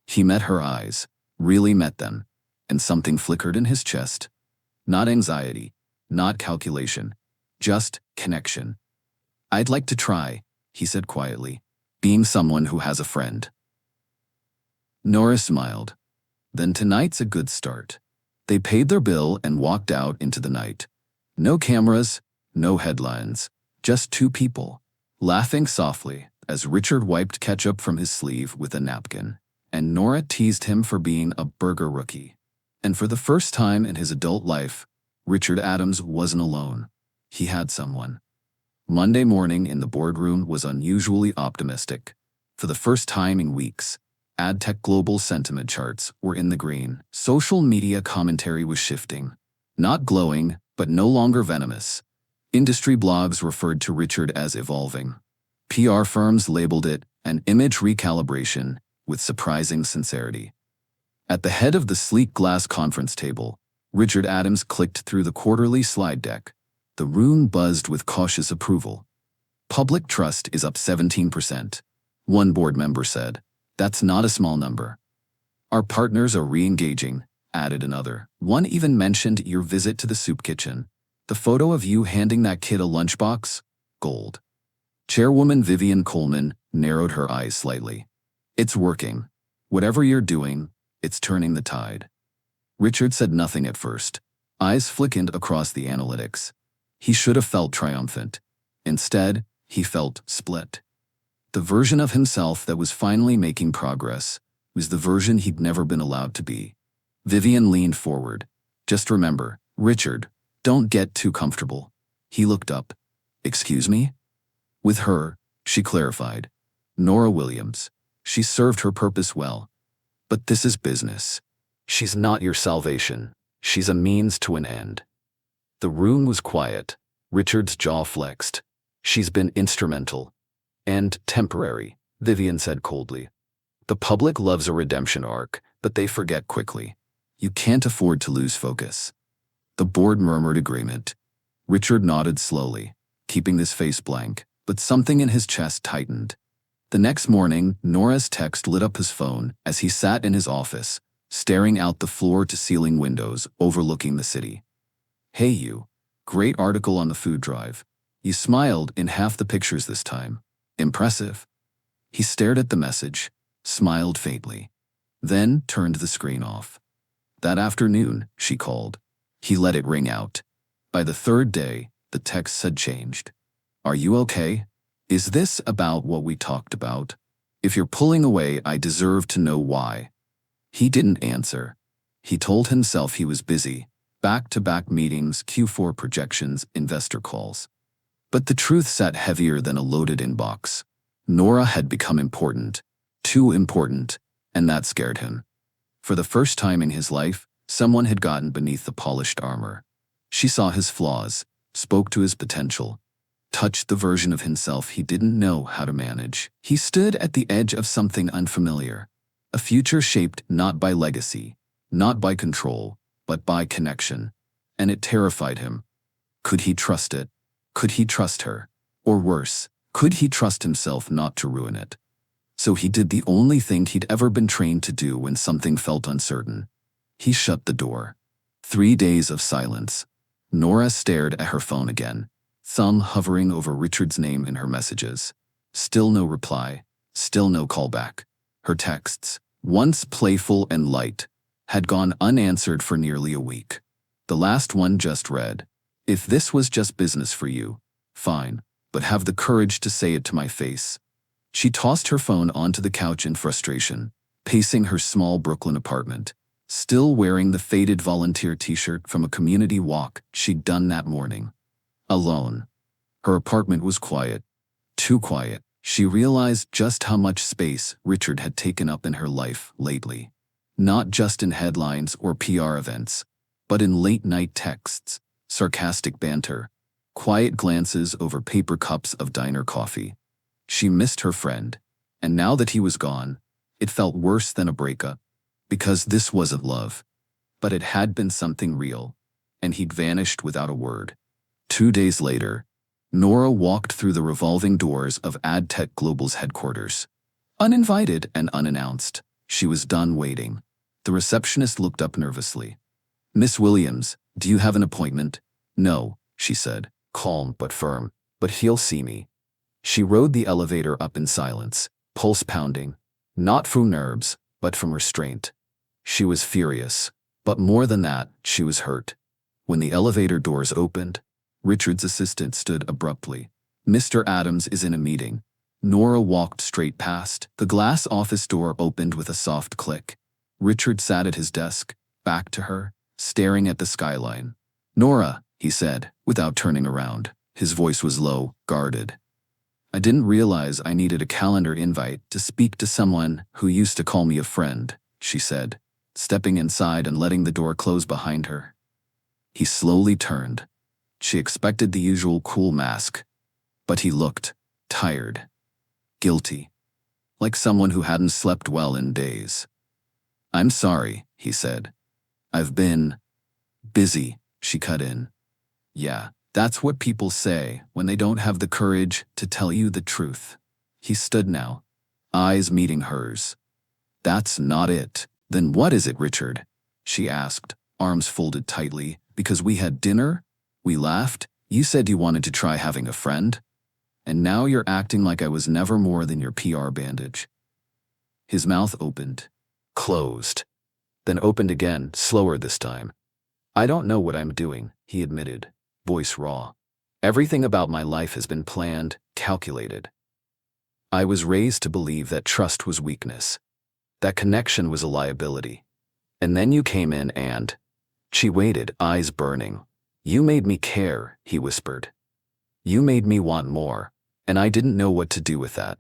He met her eyes, really met them, and something flickered in his chest. Not anxiety, not calculation, just connection. I'd like to try, he said quietly, being someone who has a friend. Nora smiled. Then tonight's a good start. They paid their bill and walked out into the night. No cameras, no headlines, just two people, laughing softly as Richard wiped ketchup from his sleeve with a napkin, and Nora teased him for being a burger rookie. And for the first time in his adult life, Richard Adams wasn't alone. He had someone. Monday morning in the boardroom was unusually optimistic. For the first time in weeks, AdTech global sentiment charts were in the green. Social media commentary was shifting. Not glowing, but no longer venomous. Industry blogs referred to Richard as evolving. PR firms labeled it an image recalibration with surprising sincerity. At the head of the sleek glass conference table, Richard Adams clicked through the quarterly slide deck. The room buzzed with cautious approval. Public trust is up 17%. One board member said. That's not a small number. Our partners are re-engaging, added another. One even mentioned your visit to the soup kitchen. The photo of you handing that kid a lunchbox? Gold. Chairwoman Vivian Coleman narrowed her eyes slightly. It's working. Whatever you're doing, it's turning the tide. Richard said nothing at first. Eyes flickened across the analytics. He should have felt triumphant. Instead, he felt split. The version of himself that was finally making progress was the version he'd never been allowed to be. Vivian leaned forward. Just remember, Richard, don't get too comfortable. He looked up. Excuse me? With her, she clarified. Nora Williams. She served her purpose well. But this is business. She's not your salvation. She's a means to an end. The room was quiet. Richard's jaw flexed. She's been instrumental. And temporary, Vivian said coldly. The public loves a redemption arc, but they forget quickly. You can't afford to lose focus. The board murmured agreement. Richard nodded slowly, keeping his face blank, but something in his chest tightened. The next morning, Nora's text lit up his phone as he sat in his office, staring out the floor-to-ceiling windows overlooking the city. Hey you. Great article on the food drive. You smiled in half the pictures this time. Impressive. He stared at the message, smiled faintly, then turned the screen off. That afternoon, she called. He let it ring out. By the third day, the text had changed. Are you okay? Is this about what we talked about? If you're pulling away, I deserve to know why. He didn't answer. He told himself he was busy. Back-to-back meetings, Q4 projections, investor calls. But the truth sat heavier than a loaded inbox. Nora had become important. Too important. And that scared him. For the first time in his life, someone had gotten beneath the polished armor. She saw his flaws, spoke to his potential, touched the version of himself he didn't know how to manage. He stood at the edge of something unfamiliar. A future shaped not by legacy, not by control, but by connection. And it terrified him. Could he trust it? Could he trust her? Or worse, could he trust himself not to ruin it? So he did the only thing he'd ever been trained to do when something felt uncertain. He shut the door. 3 days of silence. Nora stared at her phone again, thumb hovering over Richard's name in her messages. Still no reply, still no callback. Her texts, once playful and light, had gone unanswered for nearly a week. The last one just read, "If this was just business for you, fine, but have the courage to say it to my face." She tossed her phone onto the couch in frustration, pacing her small Brooklyn apartment, still wearing the faded volunteer t-shirt from a community walk she'd done that morning. Alone. Her apartment was quiet. Too quiet. She realized just how much space Richard had taken up in her life lately. Not just in headlines or PR events, but in late-night texts, sarcastic banter, quiet glances over paper cups of diner coffee. She missed her friend, and now that he was gone, it felt worse than a breakup, because this wasn't love. But it had been something real, and he'd vanished without a word. 2 days later, Nora walked through the revolving doors of AdTech Global's headquarters. Uninvited and unannounced, she was done waiting. The receptionist looked up nervously. "Miss Williams, do you have an appointment?" "No," she said, calm but firm, "but he'll see me." She rode the elevator up in silence, pulse pounding, not from nerves, but from restraint. She was furious, but more than that, she was hurt. When the elevator doors opened, Richard's assistant stood abruptly. "Mr. Adams is in a meeting." Nora walked straight past. The glass office door opened with a soft click. Richard sat at his desk, back to her, staring at the skyline. "Nora," he said, without turning around. His voice was low, guarded. "I didn't realize I needed a calendar invite to speak to someone who used to call me a friend," she said, stepping inside and letting the door close behind her. He slowly turned. She expected the usual cool mask, but he looked tired. guilty, like someone who hadn't slept well in days. "I'm sorry," he said. "I've been busy," she cut in. "Yeah, that's what people say when they don't have the courage to tell you the truth." He stood now, eyes meeting hers. "That's not it." "Then what is it, Richard?" she asked, arms folded tightly. "Because we had dinner? We laughed? You said you wanted to try having a friend? And now you're acting like I was never more than your PR bandage." His mouth opened, closed, then opened again, slower this time. "I don't know what I'm doing," he admitted, voice raw. "Everything about my life has been planned, calculated. I was raised to believe that trust was weakness, that connection was a liability. And then you came in and—" She waited, eyes burning. "You made me care," he whispered. "You made me want more, and I didn't know what to do with that."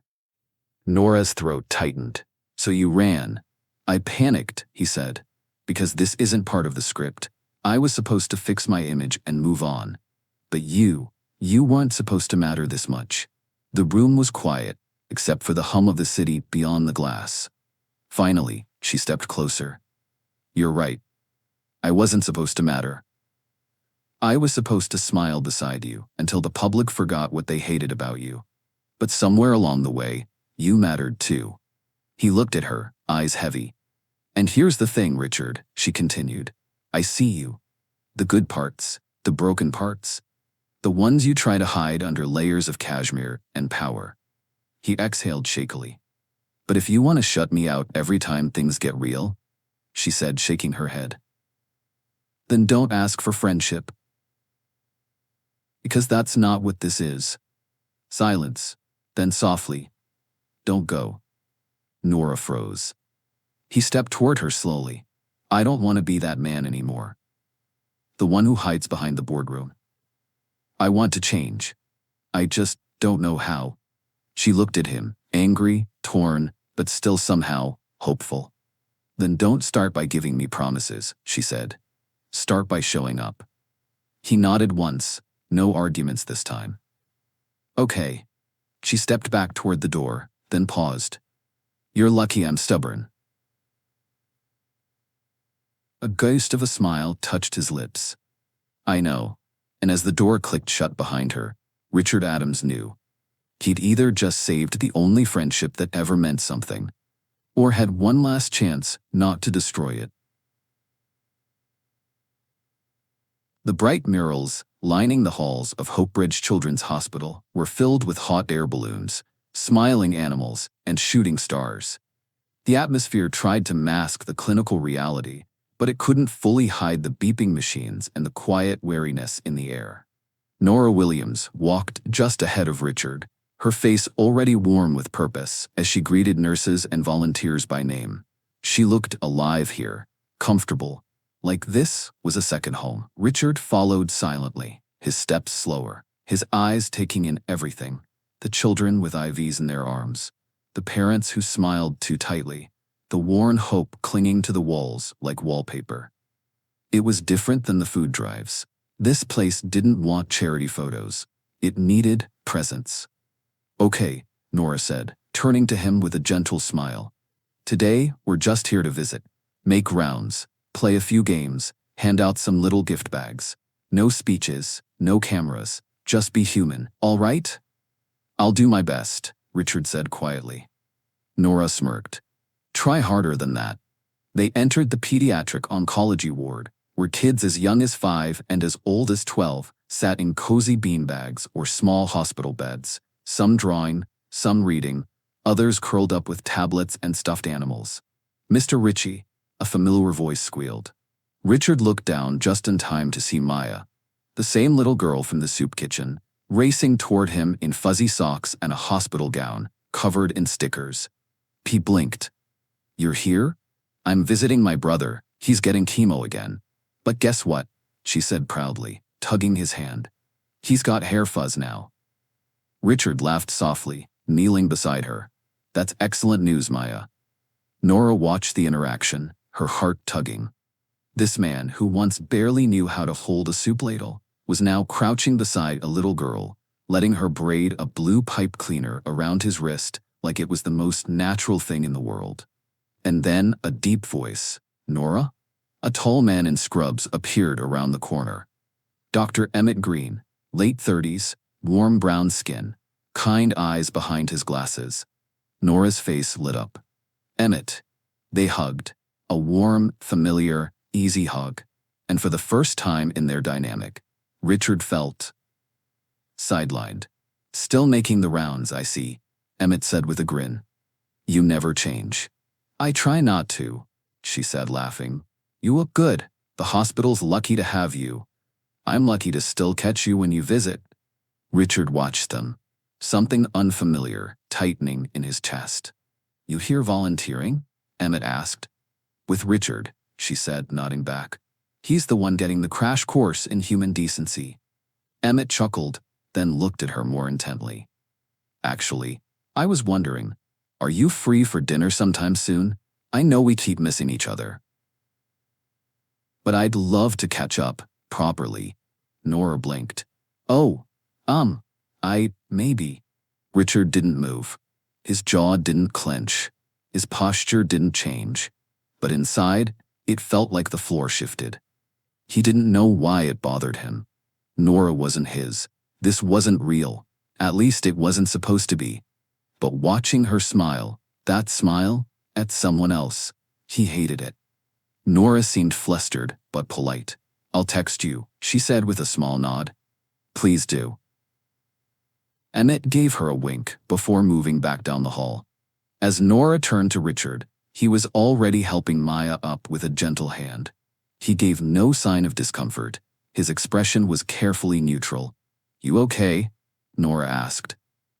Nora's throat tightened. "So you ran." "I panicked," he said, "because this isn't part of the script. I was supposed to fix my image and move on. But you weren't supposed to matter this much." The room was quiet, except for the hum of the city beyond the glass. Finally, she stepped closer. "You're right. I wasn't supposed to matter. I was supposed to smile beside you until the public forgot what they hated about you. But somewhere along the way, you mattered too." He looked at her, eyes heavy. "And here's the thing, Richard," she continued. "I see you. The good parts, the broken parts, the ones you try to hide under layers of cashmere and power." He exhaled shakily. "But if you want to shut me out every time things get real," she said, shaking her head, "then don't ask for friendship. Because that's not what this is." Silence, then softly, "Don't go." Nora froze. He stepped toward her slowly. "I don't want to be that man anymore. The one who hides behind the boardroom. I want to change. I just don't know how." She looked at him, angry, torn, but still somehow hopeful. "Then don't start by giving me promises," she said. "Start by showing up." He nodded once, no arguments this time. "Okay." She stepped back toward the door, then paused. "You're lucky I'm stubborn." A ghost of a smile touched his lips. "I know." And as the door clicked shut behind her, Richard Adams knew. He'd either just saved the only friendship that ever meant something, or had one last chance not to destroy it. The bright murals lining the halls of Hope Bridge Children's Hospital were filled with hot air balloons, smiling animals, and shooting stars. The atmosphere tried to mask the clinical reality, but it couldn't fully hide the beeping machines and the quiet wariness in the air. Nora Williams walked just ahead of Richard, her face already warm with purpose as she greeted nurses and volunteers by name. She looked alive here, comfortable, like this was a second home. Richard followed silently, his steps slower, his eyes taking in everything: the children with IVs in their arms, the parents who smiled too tightly, the worn hope clinging to the walls like wallpaper. It was different than the food drives. This place didn't want charity photos. It needed presence. "Okay," Nora said, turning to him with a gentle smile. "Today, we're just here to visit, make rounds, play a few games, hand out some little gift bags. No speeches, no cameras, just be human, all right?" "I'll do my best," Richard said quietly. Nora smirked. "Try harder than that." They entered the pediatric oncology ward, where kids as young as 5 and as old as 12 sat in cozy beanbags or small hospital beds, some drawing, some reading, others curled up with tablets and stuffed animals. "Mr. Ritchie," a familiar voice squealed. Richard looked down just in time to see Maya, the same little girl from the soup kitchen, racing toward him in fuzzy socks and a hospital gown, covered in stickers. He blinked. "You're here?" "I'm visiting my brother. He's getting chemo again. But guess what?" she said proudly, tugging his hand. "He's got hair fuzz now." Richard laughed softly, kneeling beside her. "That's excellent news, Maya." Nora watched the interaction, her heart tugging. This man, who once barely knew how to hold a soup ladle, was now crouching beside a little girl, letting her braid a blue pipe cleaner around his wrist like it was the most natural thing in the world. And then a deep voice, "Nora?" A tall man in scrubs appeared around the corner. Dr. Emmett Green, late 30s, warm brown skin, kind eyes behind his glasses. Nora's face lit up. "Emmett." They hugged. A warm, familiar, easy hug. And for the first time in their dynamic, Richard felt sidelined. "Still making the rounds, I see," Emmett said with a grin. "You never change." "I try not to," she said, laughing. "You look good. The hospital's lucky to have you. I'm lucky to still catch you when you visit." Richard watched them, something unfamiliar tightening in his chest. "You here volunteering?" Emmett asked. "With Richard," she said, nodding back. "He's the one getting the crash course in human decency." Emmett chuckled, then looked at her more intently. "Actually, I was wondering, are you free for dinner sometime soon? I know we keep missing each other. But I'd love to catch up, properly." Nora blinked. "Oh, maybe." Richard didn't move. His jaw didn't clench. His posture didn't change. But inside, it felt like the floor shifted. He didn't know why it bothered him. Nora wasn't his. This wasn't real. At least it wasn't supposed to be. But watching her smile, that smile, at someone else, he hated it. Nora seemed flustered, but polite. "I'll text you," she said with a small nod. "Please do." Emmett gave her a wink before moving back down the hall. As Nora turned to Richard, he was already helping Maya up with a gentle hand. He gave no sign of discomfort. His expression was carefully neutral. "You okay?" Nora asked.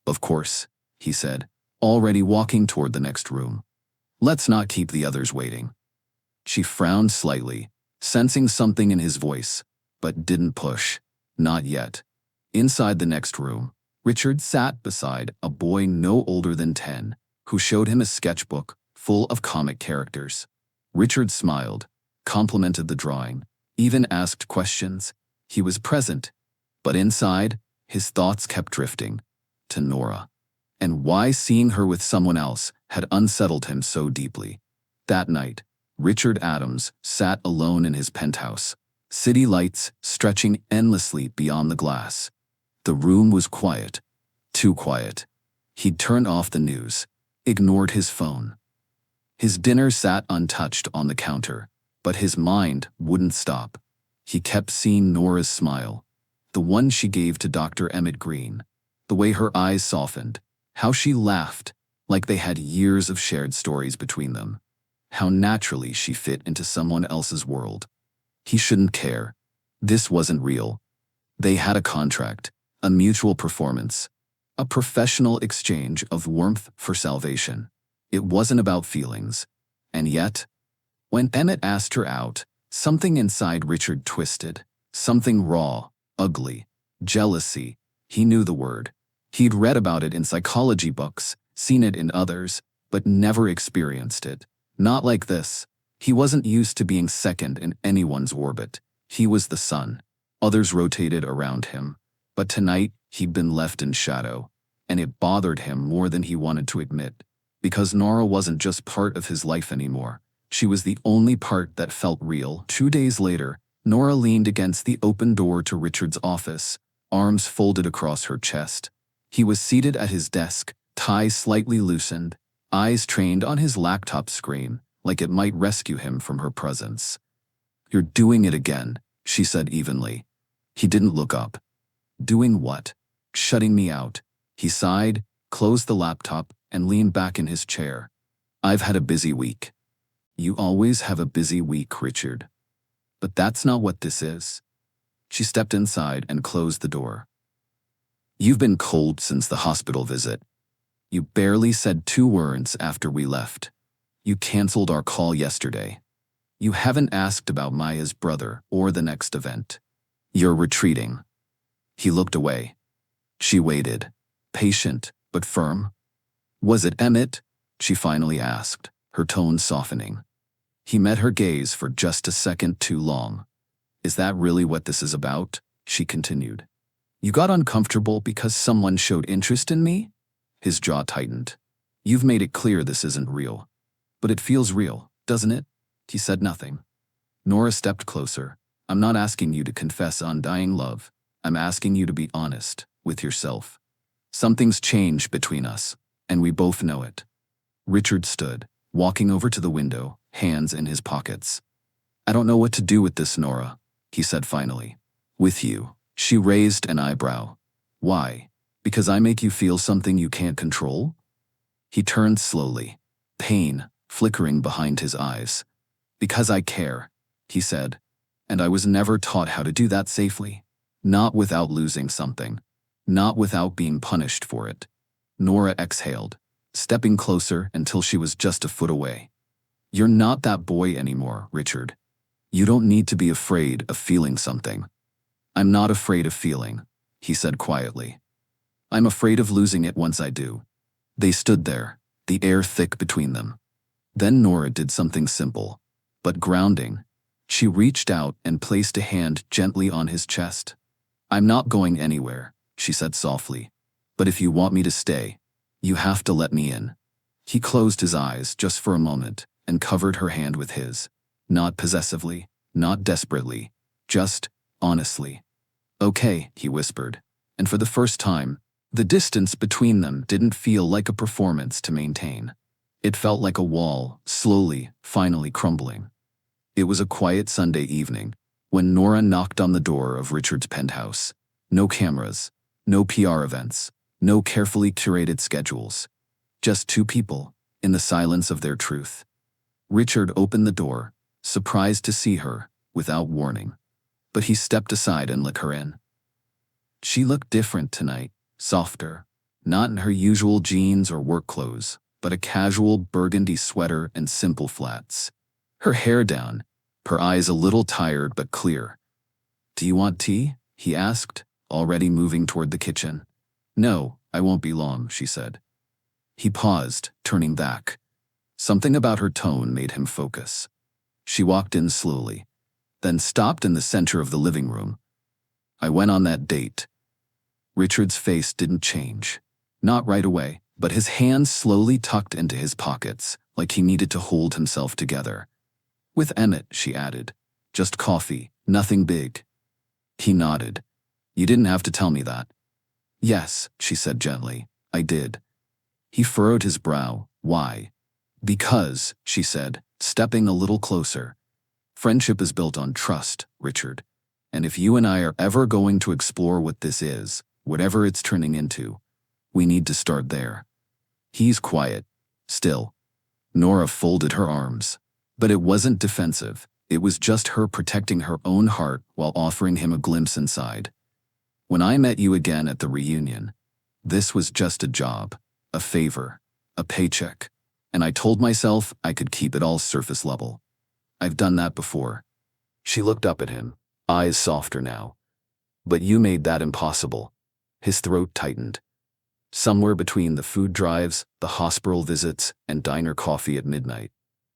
"Of course," he said, already walking toward the next room. "Let's not keep the others waiting." She frowned slightly, sensing something in his voice, but didn't push. Not yet. Inside the next room, Richard sat beside a boy no older than 10, who showed him a sketchbook full of comic characters. Richard smiled, complimented the drawing, even asked questions. He was present, but inside, his thoughts kept drifting to Nora, and why seeing her with someone else had unsettled him so deeply. That night, Richard Adams sat alone in his penthouse, city lights stretching endlessly beyond the glass. The room was quiet, too quiet. He'd turned off the news, ignored his phone. His dinner sat untouched on the counter, but his mind wouldn't stop. He kept seeing Nora's smile, the one she gave to Dr. Emmett Green, the way her eyes softened, how she laughed, like they had years of shared stories between them, how naturally she fit into someone else's world. He shouldn't care. This wasn't real. They had a contract, a mutual performance, a professional exchange of warmth for salvation. It wasn't about feelings. And yet, when Emmett asked her out, something inside Richard twisted, something raw, ugly, jealousy. He knew the word. He'd read about it in psychology books, seen it in others, but never experienced it. Not like this. He wasn't used to being second in anyone's orbit. He was the sun. Others rotated around him. But tonight, he'd been left in shadow, and it bothered him more than he wanted to admit. Because Nora wasn't just part of his life anymore. She was the only part that felt real. 2 days later, Nora leaned against the open door to Richard's office, arms folded across her chest. He was seated at his desk, tie slightly loosened, eyes trained on his laptop screen, like it might rescue him from her presence. "You're doing it again," she said evenly. He didn't look up. "Doing what?" "Shutting me out." He sighed, closed the laptop, and leaned back in his chair. "I've had a busy week." "You always have a busy week, Richard. But that's not what this is." She stepped inside and closed the door. "You've been cold since the hospital visit. You barely said 2 words after we left. You canceled our call yesterday. You haven't asked about Maya's brother or the next event. You're retreating." He looked away. She waited, patient but firm. "Was it Emmett?" she finally asked, her tone softening. He met her gaze for just a second too long. "Is that really what this is about?" she continued. "You got uncomfortable because someone showed interest in me?" His jaw tightened. You've made it clear this isn't real. But it feels real, doesn't it? He said nothing. Nora stepped closer. I'm not asking you to confess undying love. I'm asking you to be honest with yourself. Something's changed between us, and we both know it. Richard stood, walking over to the window, hands in his pockets. I don't know what to do with this, Nora, he said finally. With you. She raised an eyebrow. Why? Because I make you feel something you can't control? He turned slowly, pain flickering behind his eyes. Because I care, he said, and I was never taught how to do that safely. Not without losing something. Not without being punished for it. Nora exhaled, stepping closer until she was just a foot away. You're not that boy anymore, Richard. You don't need to be afraid of feeling something. I'm not afraid of feeling, he said quietly. I'm afraid of losing it once I do. They stood there, the air thick between them. Then Nora did something simple, but grounding. She reached out and placed a hand gently on his chest. I'm not going anywhere, she said softly. But if you want me to stay, you have to let me in. He closed his eyes just for a moment and covered her hand with his. Not possessively, not desperately, just honestly. Okay, he whispered. And for the first time, the distance between them didn't feel like a performance to maintain. It felt like a wall, slowly, finally crumbling. It was a quiet Sunday evening when Nora knocked on the door of Richard's penthouse. No cameras, no PR events, no carefully curated schedules. Just two people, in the silence of their truth. Richard opened the door, surprised to see her, without warning. But he stepped aside and let her in. She looked different tonight, softer, not in her usual jeans or work clothes, but a casual burgundy sweater and simple flats. Her hair down, her eyes a little tired but clear. Do you want tea? He asked, already moving toward the kitchen. No, I won't be long, she said. He paused, turning back. Something about her tone made him focus. She walked in slowly, then stopped in the center of the living room. I went on that date. Richard's face didn't change. Not right away, but his hands slowly tucked into his pockets, like he needed to hold himself together. With Emmett, she added. Just coffee, nothing big. He nodded. You didn't have to tell me that. Yes, she said gently. I did. He furrowed his brow. Why? Because, she said, stepping a little closer. Friendship is built on trust, Richard. And if you and I are ever going to explore what this is, whatever it's turning into, we need to start there. He's quiet. Still. Nora folded her arms. But it wasn't defensive. It was just her protecting her own heart while offering him a glimpse inside. When I met you again at the reunion, this was just a job, a favor, a paycheck. And I told myself I could keep it all surface level. I've done that before. She looked up at him, eyes softer now. But you made that impossible. His throat tightened. Somewhere between the food drives, the hospital visits, and diner coffee at midnight,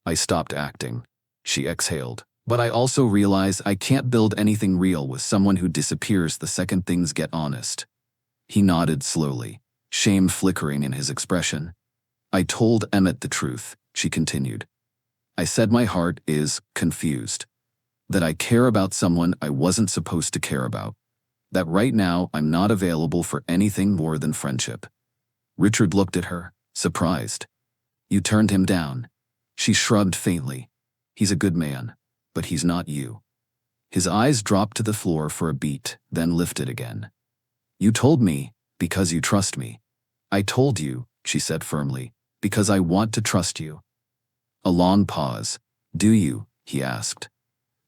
I stopped acting. She exhaled. But I also realize I can't build anything real with someone who disappears the second things get honest. He nodded slowly, shame flickering in his expression. I told Emmett the truth, she continued. I said my heart is confused. That I care about someone I wasn't supposed to care about. That right now I'm not available for anything more than friendship. Richard looked at her, surprised. You turned him down. She shrugged faintly. He's a good man, but he's not you. His eyes dropped to the floor for a beat, then lifted again. You told me, because you trust me. I told you, she said firmly, because I want to trust you. A long pause. Do you? He asked.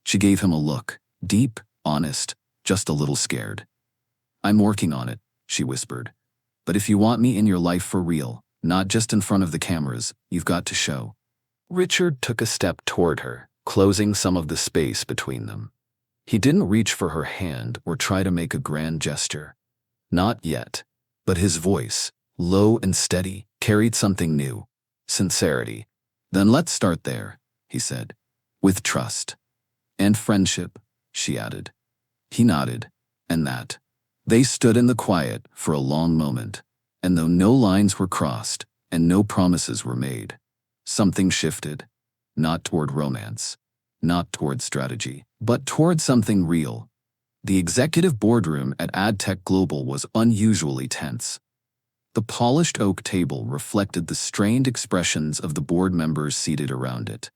She gave him a look, deep, honest, just a little scared. I'm working on it, she whispered. But if you want me in your life for real, not just in front of the cameras, you've got to show. Richard took a step toward her, closing some of the space between them. He didn't reach for her hand or try to make a grand gesture. Not yet. But his voice, low and steady, carried something new. Sincerity. Then let's start there, he said. With trust. And friendship, she added. He nodded. And that. They stood in the quiet for a long moment. And though no lines were crossed, and no promises were made. Something shifted, not toward romance, not toward strategy, but toward something real. The executive boardroom at AdTech Global was unusually tense. The polished oak table reflected the strained expressions of the board members seated around it.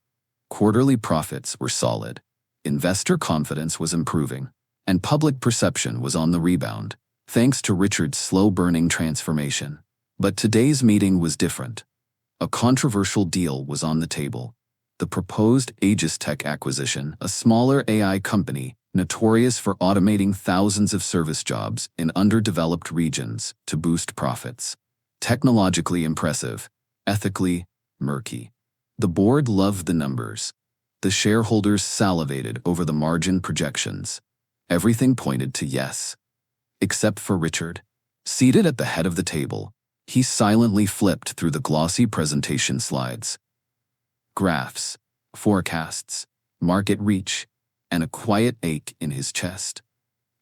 Quarterly profits were solid, investor confidence was improving, and public perception was on the rebound, thanks to Richard's slow-burning transformation. But today's meeting was different. A controversial deal was on the table. The proposed Aegis Tech acquisition, a smaller AI company notorious for automating thousands of service jobs in underdeveloped regions to boost profits. Technologically impressive, ethically murky. The board loved the numbers. The shareholders salivated over the margin projections. Everything pointed to yes. Except for Richard. Seated at the head of the table, he silently flipped through the glossy presentation slides. Graphs, forecasts, market reach, and a quiet ache in his chest.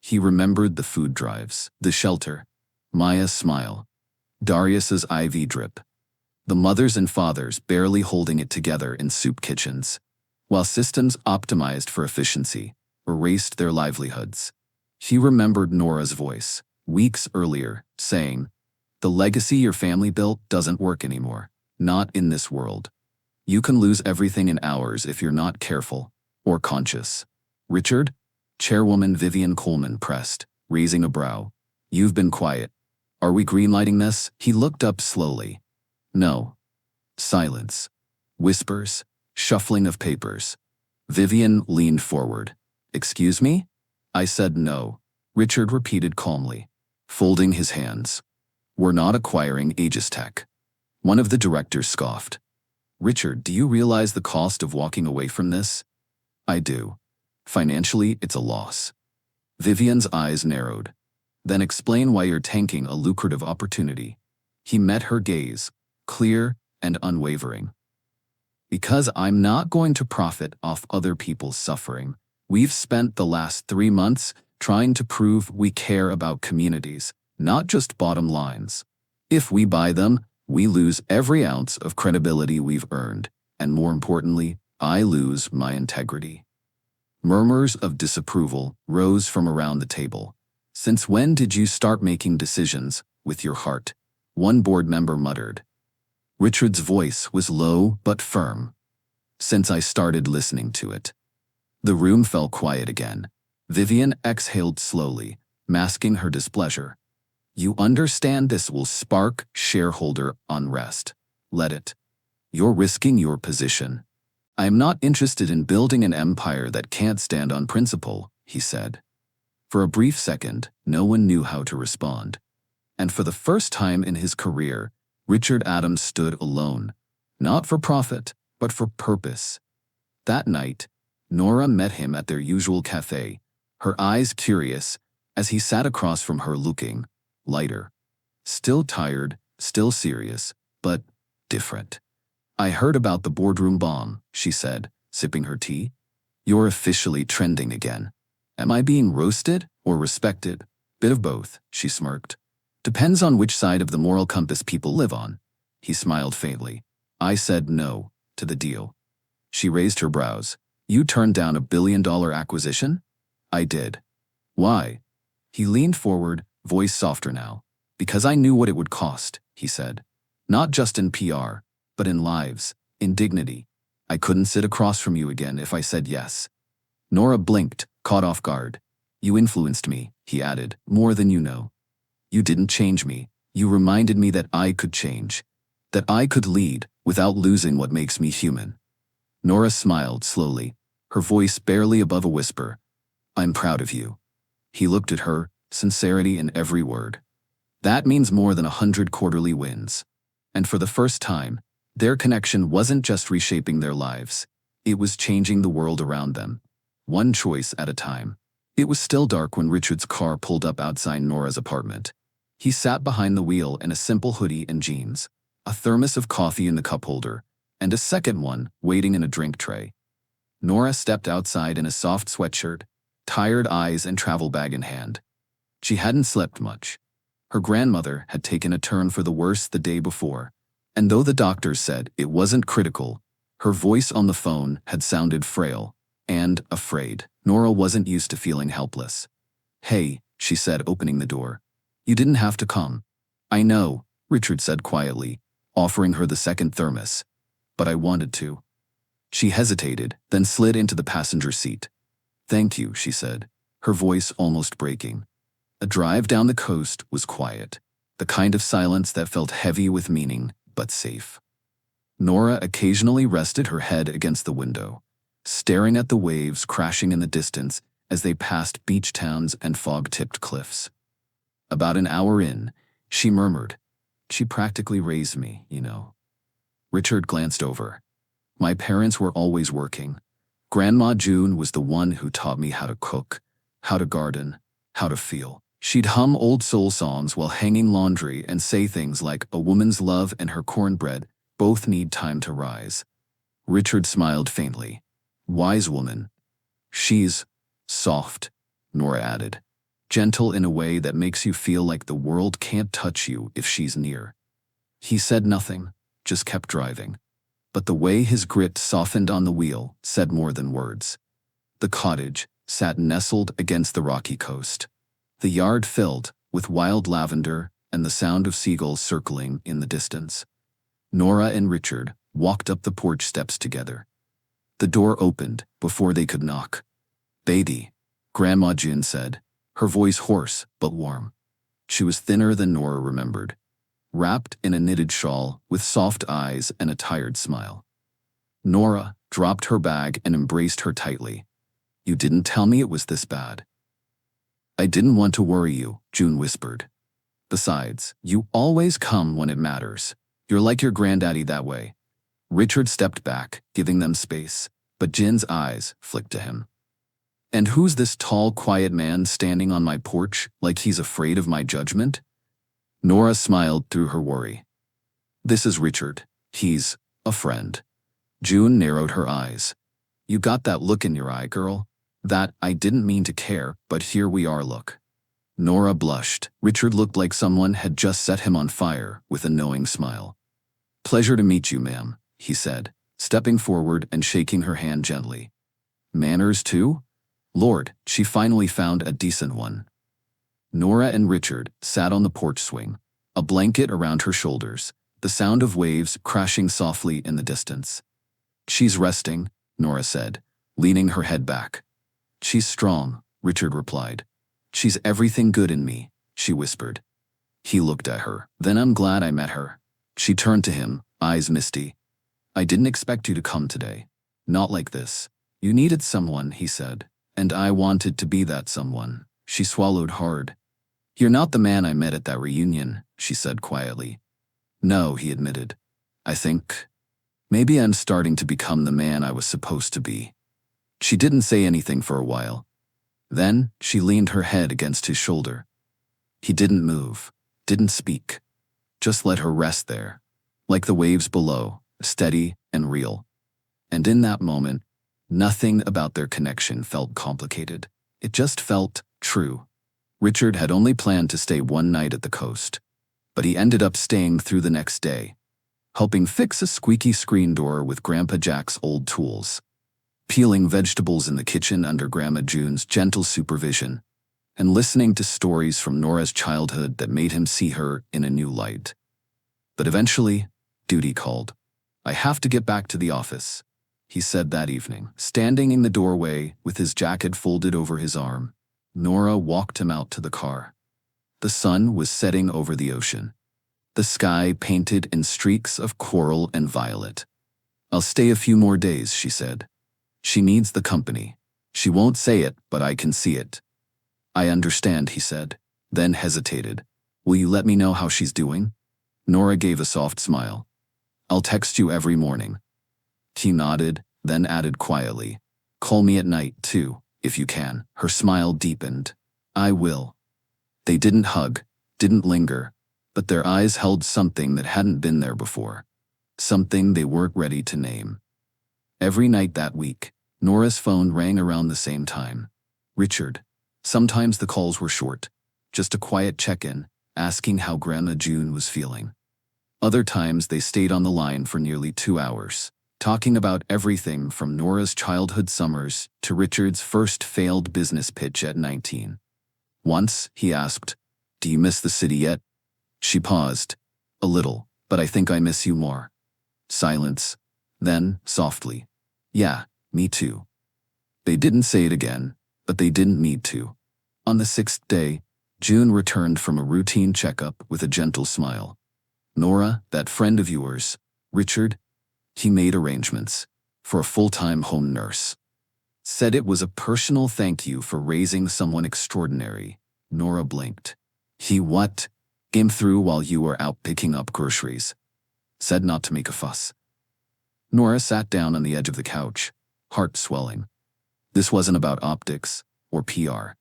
He remembered the food drives, the shelter, Maya's smile, Darius's IV drip, the mothers and fathers barely holding it together in soup kitchens, while systems optimized for efficiency erased their livelihoods. He remembered Nora's voice, weeks earlier, saying, "The legacy your family built doesn't work anymore, not in this world. You can lose everything in hours if you're not careful or conscious." Richard? Chairwoman Vivian Coleman pressed, raising a brow. "You've been quiet. Are we greenlighting this?" He looked up slowly. "No." Silence. Whispers. Shuffling of papers. Vivian leaned forward. "Excuse me?" "I said no," Richard repeated calmly, folding his hands. "We're not acquiring Aegis Tech." One of the directors scoffed. "Richard, do you realize the cost of walking away from this?" "I do. Financially, it's a loss." Vivian's eyes narrowed. "Then explain why you're tanking a lucrative opportunity." He met her gaze, clear and unwavering. "Because I'm not going to profit off other people's suffering. We've spent the last 3 months trying to prove we care about communities, not just bottom lines. If we buy them, we lose every ounce of credibility we've earned, and more importantly, I lose my integrity." Murmurs of disapproval rose from around the table. "Since when did you start making decisions with your heart?" one board member muttered. Richard's voice was low but firm. "Since I started listening to it." The room fell quiet again. Vivian exhaled slowly, masking her displeasure. "You understand this will spark shareholder unrest. Let it. You're risking your position." "I am not interested in building an empire that can't stand on principle," he said. For a brief second, no one knew how to respond. And for the first time in his career, Richard Adams stood alone, not for profit, but for purpose. That night, Nora met him at their usual cafe, her eyes curious, as he sat across from her looking lighter. Still tired, still serious, but different. "I heard about the boardroom bomb," she said, sipping her tea. "You're officially trending again. Am I being roasted or respected?" "Bit of both," she smirked. "Depends on which side of the moral compass people live on." He smiled faintly. "I said no to the deal." She raised her brows. "You turned down a billion-dollar acquisition?" "I did." "Why?" He leaned forward, voice softer now. "Because I knew what it would cost," he said. "Not just in PR, but in lives, in dignity. I couldn't sit across from you again if I said yes." Nora blinked, caught off guard. "You influenced me," he added, "more than you know. You didn't change me. You reminded me that I could change. That I could lead without losing what makes me human." Nora smiled slowly, her voice barely above a whisper. "I'm proud of you." He looked at her, sincerity in every word. That means more than 100 quarterly wins. And for the first time, their connection wasn't just reshaping their lives. It was changing the world around them, one choice at a time. It was still dark when Richard's car pulled up outside Nora's apartment. He sat behind the wheel in a simple hoodie and jeans, a thermos of coffee in the cup holder, and a second one waiting in a drink tray. Nora stepped outside in a soft sweatshirt, tired eyes and travel bag in hand. She hadn't slept much. Her grandmother had taken a turn for the worse the day before, And though the doctor said it wasn't critical, her voice on the phone had sounded frail and afraid. Nora wasn't used to feeling helpless. "Hey," she said, opening the door. "You didn't have to come." "I know," Richard said quietly, offering her the second thermos. "But I wanted to." She hesitated, then slid into the passenger seat. "Thank you," she said, her voice almost breaking. A drive down the coast was quiet, the kind of silence that felt heavy with meaning, but safe. Nora occasionally rested her head against the window, staring at the waves crashing in the distance as they passed beach towns and fog-tipped cliffs. About an hour in, she murmured, "She practically raised me, you know." Richard glanced over. "My parents were always working. Grandma June was the one who taught me how to cook, how to garden, how to feel. She'd hum old soul songs while hanging laundry and say things like, 'A woman's love and her cornbread both need time to rise.'" Richard smiled faintly. "Wise woman." "She's soft," Nora added. "Gentle in a way that makes you feel like the world can't touch you if she's near." He said nothing, just kept driving. But the way his grit softened on the wheel said more than words. The cottage sat nestled against the rocky coast. The yard filled with wild lavender and the sound of seagulls circling in the distance. Nora and Richard walked up the porch steps together. The door opened before they could knock. "Baby," Grandma June said, her voice hoarse but warm. She was thinner than Nora remembered, wrapped in a knitted shawl with soft eyes and a tired smile. Nora dropped her bag and embraced her tightly. "You didn't tell me it was this bad." "I didn't want to worry you," June whispered. "Besides, you always come when it matters. You're like your granddaddy that way." Richard stepped back, giving them space, but Jin's eyes flicked to him. "And who's this tall, quiet man standing on my porch like he's afraid of my judgment?" Nora smiled through her worry. "This is Richard. He's a friend." June narrowed her eyes. "You got that look in your eye, girl. That I didn't mean to care, but here we are look." Nora blushed. Richard looked like someone had just set him on fire with a knowing smile. "Pleasure to meet you, ma'am," he said, stepping forward and shaking her hand gently. "Manners too? Lord, she finally found a decent one." Nora and Richard sat on the porch swing, a blanket around her shoulders, the sound of waves crashing softly in the distance. "She's resting," Nora said, leaning her head back. "She's strong," Richard replied. "She's everything good in me," she whispered. He looked at her. "Then I'm glad I met her." She turned to him, eyes misty. "I didn't expect you to come today. Not like this." "You needed someone," he said. "And I wanted to be that someone." She swallowed hard. "You're not the man I met at that reunion," she said quietly. "No," he admitted. "I think maybe I'm starting to become the man I was supposed to be." She didn't say anything for a while. Then she leaned her head against his shoulder. He didn't move, didn't speak, just let her rest there, like the waves below, steady and real. And in that moment, nothing about their connection felt complicated. It just felt true. Richard had only planned to stay one night at the coast, but he ended up staying through the next day, helping fix a squeaky screen door with Grandpa Jack's old tools, peeling vegetables in the kitchen under Grandma June's gentle supervision, and listening to stories from Nora's childhood that made him see her in a new light. But eventually, duty called. "I have to get back to the office," he said that evening, standing in the doorway with his jacket folded over his arm. Nora walked him out to the car. The sun was setting over the ocean, the sky painted in streaks of coral and violet. "I'll stay a few more days," she said. "She needs the company. She won't say it, but I can see it." "I understand," he said, then hesitated. "Will you let me know how she's doing?" Nora gave a soft smile. "I'll text you every morning." He nodded, then added quietly, "Call me at night, too, if you can." Her smile deepened. "I will." They didn't hug, didn't linger, but their eyes held something that hadn't been there before, something they weren't ready to name. Every night that week, Nora's phone rang around the same time. Richard. Sometimes the calls were short, just a quiet check-in, asking how Grandma June was feeling. Other times they stayed on the line for nearly 2 hours, talking about everything from Nora's childhood summers to Richard's first failed business pitch at 19. Once, he asked, "Do you miss the city yet?" She paused. "A little, but I think I miss you more." Silence. Then, softly, "Yeah, me too." They didn't say it again, but they didn't need to. On the 6th day, June returned from a routine checkup with a gentle smile. "Nora, that friend of yours, Richard, he made arrangements for a full-time home nurse. Said it was a personal thank you for raising someone extraordinary." Nora blinked. "He what? Came through while you were out picking up groceries. Said not to make a fuss." Nora sat down on the edge of the couch, heart swelling. This wasn't about optics or PR.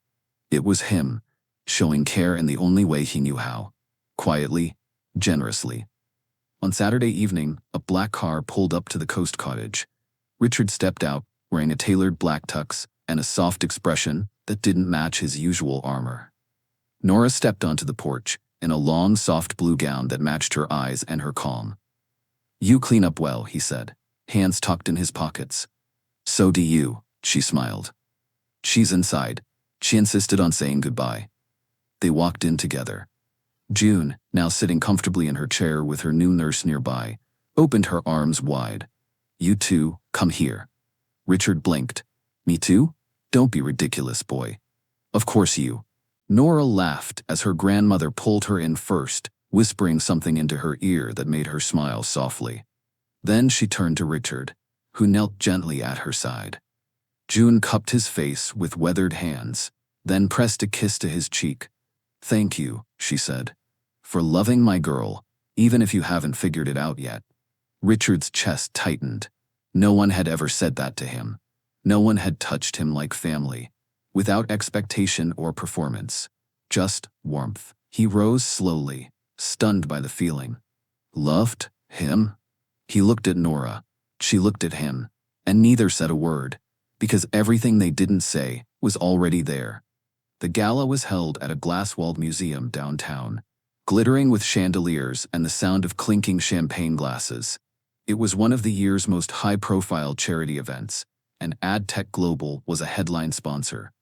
It was him, showing care in the only way he knew how. Quietly, generously. On Saturday evening, a black car pulled up to the coast cottage. Richard stepped out, wearing a tailored black tux and a soft expression that didn't match his usual armor. Nora stepped onto the porch, in a long, soft blue gown that matched her eyes and her calm. "You clean up well," he said, hands tucked in his pockets. "So do you," she smiled. "She's inside." She insisted on saying goodbye. They walked in together. June, now sitting comfortably in her chair with her new nurse nearby, opened her arms wide. "You too, come here." Richard blinked. "Me too? Don't be ridiculous, boy." "Of course you." Nora laughed as her grandmother pulled her in first, whispering something into her ear that made her smile softly. Then she turned to Richard, who knelt gently at her side. June cupped his face with weathered hands, then pressed a kiss to his cheek. "Thank you," she said, "for loving my girl, even if you haven't figured it out yet." Richard's chest tightened. No one had ever said that to him. No one had touched him like family, without expectation or performance. Just warmth. He rose slowly, stunned by the feeling. Loved him? He looked at Nora. She looked at him, and neither said a word, because everything they didn't say was already there. The gala was held at a glass-walled museum downtown, glittering with chandeliers and the sound of clinking champagne glasses. It was one of the year's most high-profile charity events, and AdTech Global was a headline sponsor.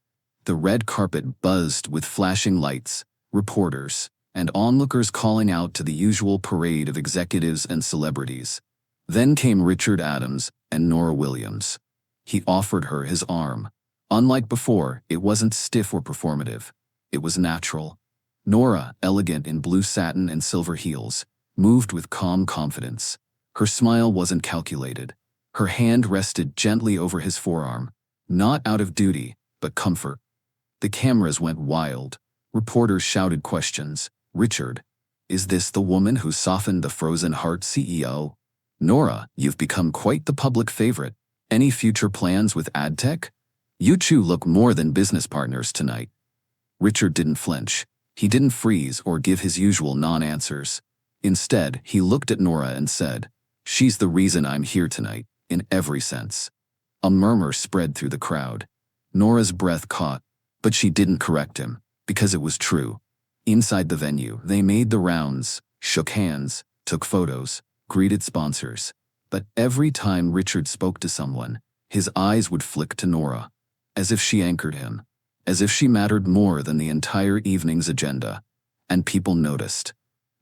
The red carpet buzzed with flashing lights, reporters, and onlookers calling out to the usual parade of executives and celebrities. Then came Richard Adams and Nora Williams. He offered her his arm. Unlike before, it wasn't stiff or performative. It was natural. Nora, elegant in blue satin and silver heels, moved with calm confidence. Her smile wasn't calculated. Her hand rested gently over his forearm, not out of duty, but comfort. The cameras went wild. Reporters shouted questions. "Richard, is this the woman who softened the frozen heart CEO? Nora, you've become quite the public favorite. Any future plans with AdTech? You two look more than business partners tonight." Richard didn't flinch. He didn't freeze or give his usual non-answers. Instead, he looked at Nora and said, "She's the reason I'm here tonight, in every sense." A murmur spread through the crowd. Nora's breath caught, but she didn't correct him, because it was true. Inside the venue, they made the rounds, shook hands, took photos, greeted sponsors. But every time Richard spoke to someone, his eyes would flick to Nora, as if she anchored him, as if she mattered more than the entire evening's agenda. And people noticed.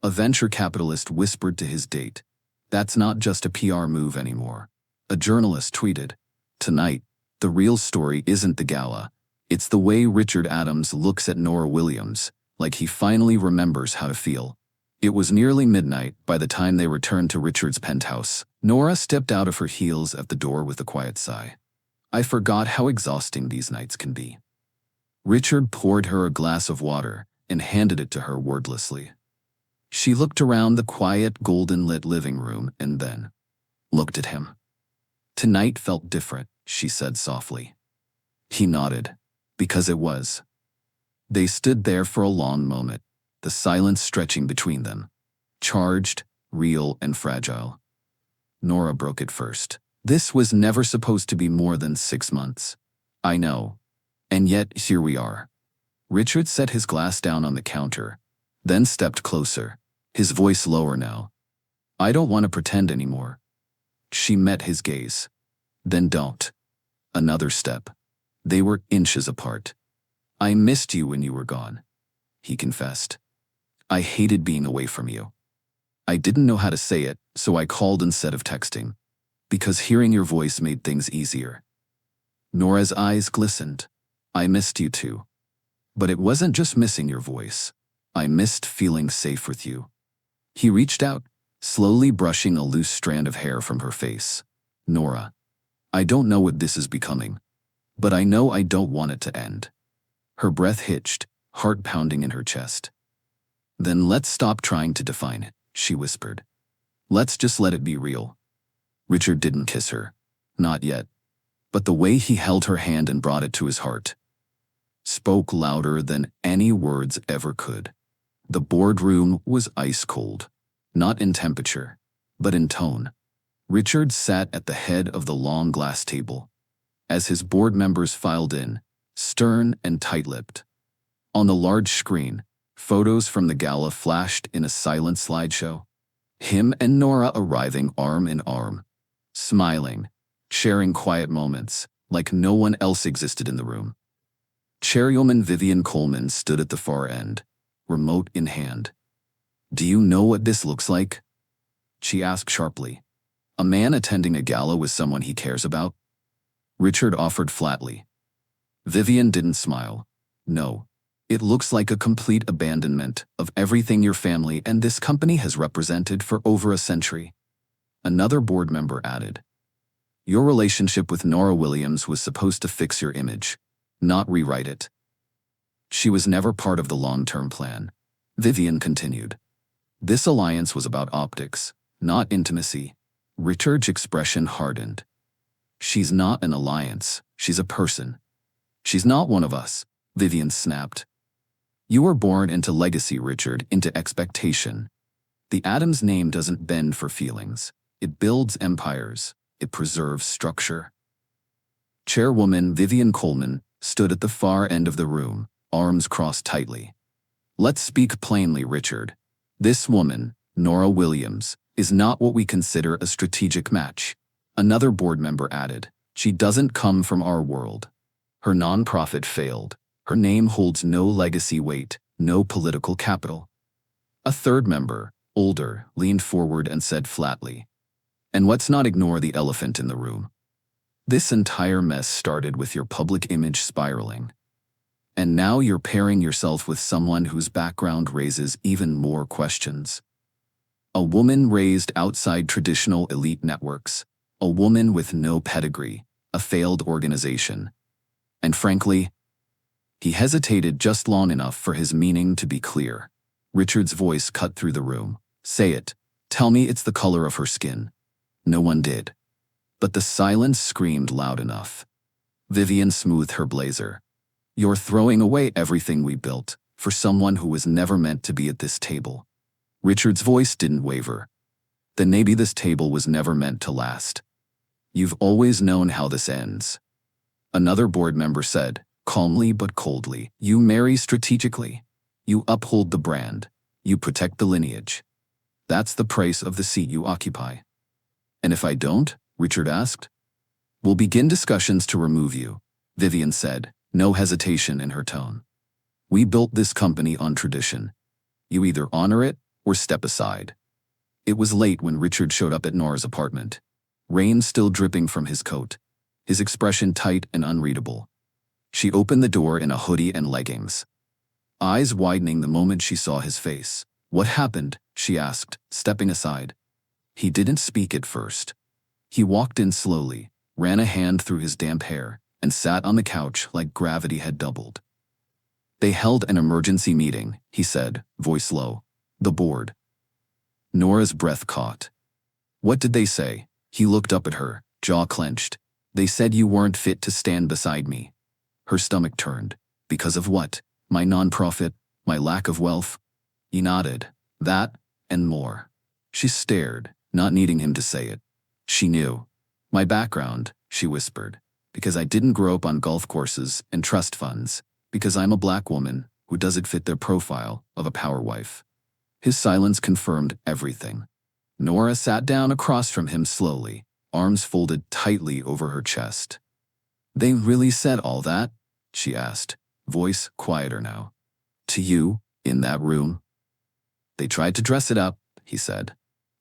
A venture capitalist whispered to his date, "That's not just a PR move anymore." A journalist tweeted, "Tonight, the real story isn't the gala. It's the way Richard Adams looks at Nora Williams, like he finally remembers how to feel." It was nearly midnight by the time they returned to Richard's penthouse. Nora stepped out of her heels at the door with a quiet sigh. "I forgot how exhausting these nights can be." Richard poured her a glass of water and handed it to her wordlessly. She looked around the quiet, golden-lit living room and then looked at him. "Tonight felt different," she said softly. He nodded, because it was. They stood there for a long moment, the silence stretching between them, charged, real, and fragile. Nora broke it first. "This was never supposed to be more than 6 months. I know. And yet, here we are." Richard set his glass down on the counter, then stepped closer, his voice lower now. I don't want to pretend anymore. She met his gaze. Then don't. Another step. They were inches apart. I missed you when you were gone, he confessed. I hated being away from you. I didn't know how to say it, so I called instead of texting. Because hearing your voice made things easier. Nora's eyes glistened. I missed you too. But it wasn't just missing your voice. I missed feeling safe with you. He reached out, slowly brushing a loose strand of hair from her face. Nora, I don't know what this is becoming, but I know I don't want it to end. Her breath hitched, heart pounding in her chest. Then let's stop trying to define it, she whispered. Let's just let it be real. Richard didn't kiss her. Not yet. But the way he held her hand and brought it to his heart spoke louder than any words ever could. The boardroom was ice cold, not in temperature, but in tone. Richard sat at the head of the long glass table. As his board members filed in, stern and tight-lipped. On the large screen, photos from the gala flashed in a silent slideshow. Him and Nora arriving arm in arm, smiling, sharing quiet moments like no one else existed in the room. Chairwoman Vivian Coleman stood at the far end, remote in hand. Do you know what this looks like? She asked sharply. A man attending a gala with someone he cares about? Richard offered flatly. Vivian didn't smile. No. It looks like a complete abandonment of everything your family and this company has represented for over a century. Another board member added. Your relationship with Nora Williams was supposed to fix your image, not rewrite it. She was never part of the long-term plan. Vivian continued. This alliance was about optics, not intimacy. Richard's expression hardened. She's not an alliance, she's a person. She's not one of us, Vivian snapped. You were born into legacy, Richard, into expectation. The Adams name doesn't bend for feelings. It builds empires. It preserves structure. Chairwoman Vivian Coleman stood at the far end of the room, arms crossed tightly. Let's speak plainly, Richard. This woman, Nora Williams, is not what we consider a strategic match. Another board member added, she doesn't come from our world. Her nonprofit failed. Her name holds no legacy weight, no political capital. A third member, older, leaned forward and said flatly, and let's not ignore the elephant in the room. This entire mess started with your public image spiraling. And now you're pairing yourself with someone whose background raises even more questions. A woman raised outside traditional elite networks. A woman with no pedigree, a failed organization. And frankly, he hesitated just long enough for his meaning to be clear. Richard's voice cut through the room. Say it. Tell me it's the color of her skin. No one did. But the silence screamed loud enough. Vivian smoothed her blazer. You're throwing away everything we built for someone who was never meant to be at this table. Richard's voice didn't waver. Then maybe this table was never meant to last. You've always known how this ends. Another board member said, calmly but coldly, you marry strategically. You uphold the brand. You protect the lineage. That's the price of the seat you occupy. And if I don't? Richard asked. We'll begin discussions to remove you, Vivian said, no hesitation in her tone. We built this company on tradition. You either honor it or step aside. It was late when Richard showed up at Nora's apartment. Rain still dripping from his coat, his expression tight and unreadable. She opened the door in a hoodie and leggings, eyes widening the moment she saw his face. What happened? She asked, stepping aside. He didn't speak at first. He walked in slowly, ran a hand through his damp hair, and sat on the couch like gravity had doubled. They held an emergency meeting, he said, voice low. The board. Nora's breath caught. What did they say? He looked up at her, jaw clenched. They said you weren't fit to stand beside me. Her stomach turned. Because of what? My nonprofit? My lack of wealth? He nodded. That, and more. She stared, not needing him to say it. She knew. My background, she whispered. Because I didn't grow up on golf courses and trust funds. Because I'm a black woman who doesn't fit their profile of a power wife. His silence confirmed everything. Nora sat down across from him slowly, arms folded tightly over her chest. "They really said all that?" she asked, voice quieter now. "To you, in that room?" "They tried to dress it up," he said.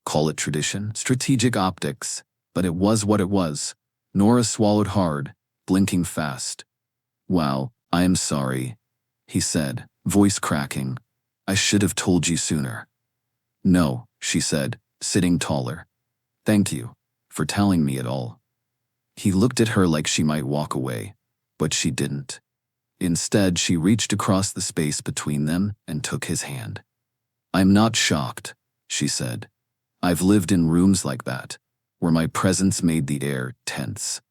"Call it tradition, strategic optics, but it was what it was." Nora swallowed hard, blinking fast. "Wow, I am sorry," he said, voice cracking. "I should have told you sooner." "No," she said, sitting taller. "Thank you for telling me it all." He looked at her like she might walk away, but she didn't. Instead, she reached across the space between them and took his hand. "I'm not shocked," she said. "I've lived in rooms like that, where my presence made the air tense.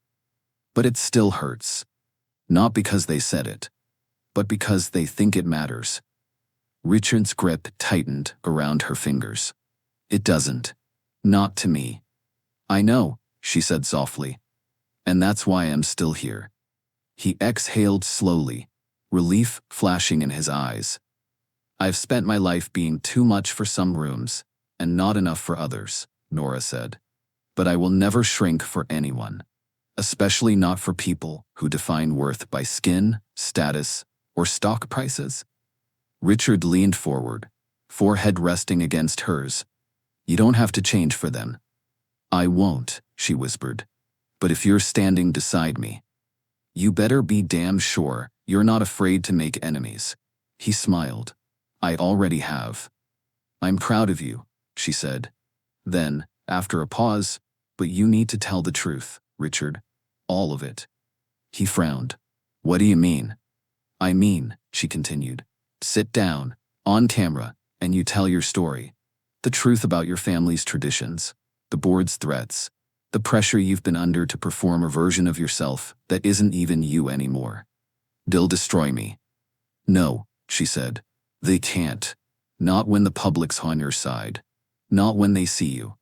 But it still hurts. Not because they said it, but because they think it matters." Richard's grip tightened around her fingers. "It doesn't. Not to me." "I know," she said softly. "And that's why I'm still here." He exhaled slowly, relief flashing in his eyes. "I've spent my life being too much for some rooms, and not enough for others," Nora said. "But I will never shrink for anyone, especially not for people who define worth by skin, status, or stock prices." Richard leaned forward, forehead resting against hers. "You don't have to change for them." "I won't," she whispered. "But if you're standing beside me, you better be damn sure you're not afraid to make enemies." He smiled. "I already have." "I'm proud of you," she said. Then, after a pause, "But you need to tell the truth, Richard. All of it." He frowned. "What do you mean?" "I mean," she continued, "sit down, on camera, and you tell your story. The truth about your family's traditions, the board's threats, the pressure you've been under to perform a version of yourself that isn't even you anymore. They'll destroy me." "No," she said. "They can't. Not when the public's on your side. Not when they see you.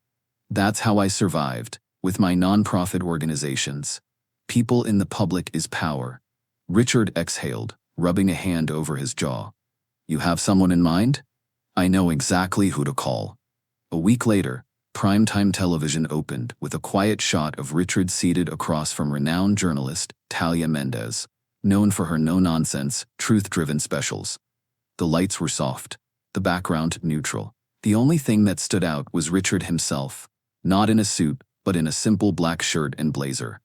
That's how I survived, with my nonprofit organizations. People in the public is power." Richard exhaled, rubbing a hand over his jaw. "You have someone in mind?" "I know exactly who to call." A week later, primetime television opened with a quiet shot of Richard seated across from renowned journalist Talia Mendez, known for her no-nonsense, truth-driven specials. The lights were soft, the background neutral. The only thing that stood out was Richard himself, not in a suit, but in a simple black shirt and blazer.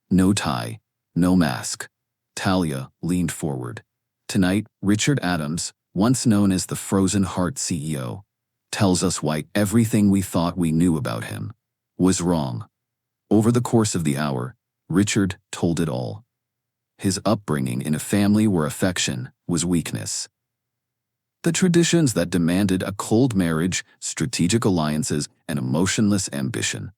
No tie, no mask. Talia leaned forward. "Tonight, Richard Adams, once known as the Frozen Heart CEO, tells us why everything we thought we knew about him was wrong." Over the course of the hour, Richard told it all. His upbringing in a family where affection was weakness. The traditions that demanded a cold marriage, strategic alliances, and emotionless ambition.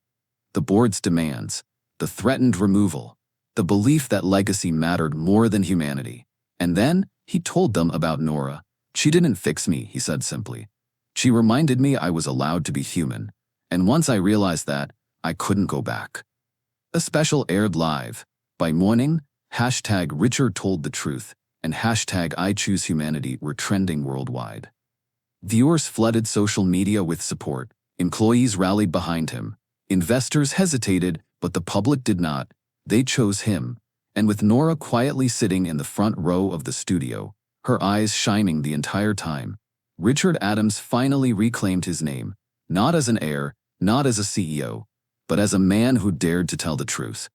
The board's demands, the threatened removal, the belief that legacy mattered more than humanity. And then, he told them about Nora. "She didn't fix me," he said simply. "She reminded me I was allowed to be human. And once I realized that, I couldn't go back." A special aired live. By morning, #Richard told the truth and #IChooseHumanity were trending worldwide. Viewers flooded social media with support. Employees rallied behind him. Investors hesitated, but the public did not. They chose him. And with Nora quietly sitting in the front row of the studio, her eyes shining the entire time, Richard Adams finally reclaimed his name, not as an heir, not as a CEO, but as a man who dared to tell the truth.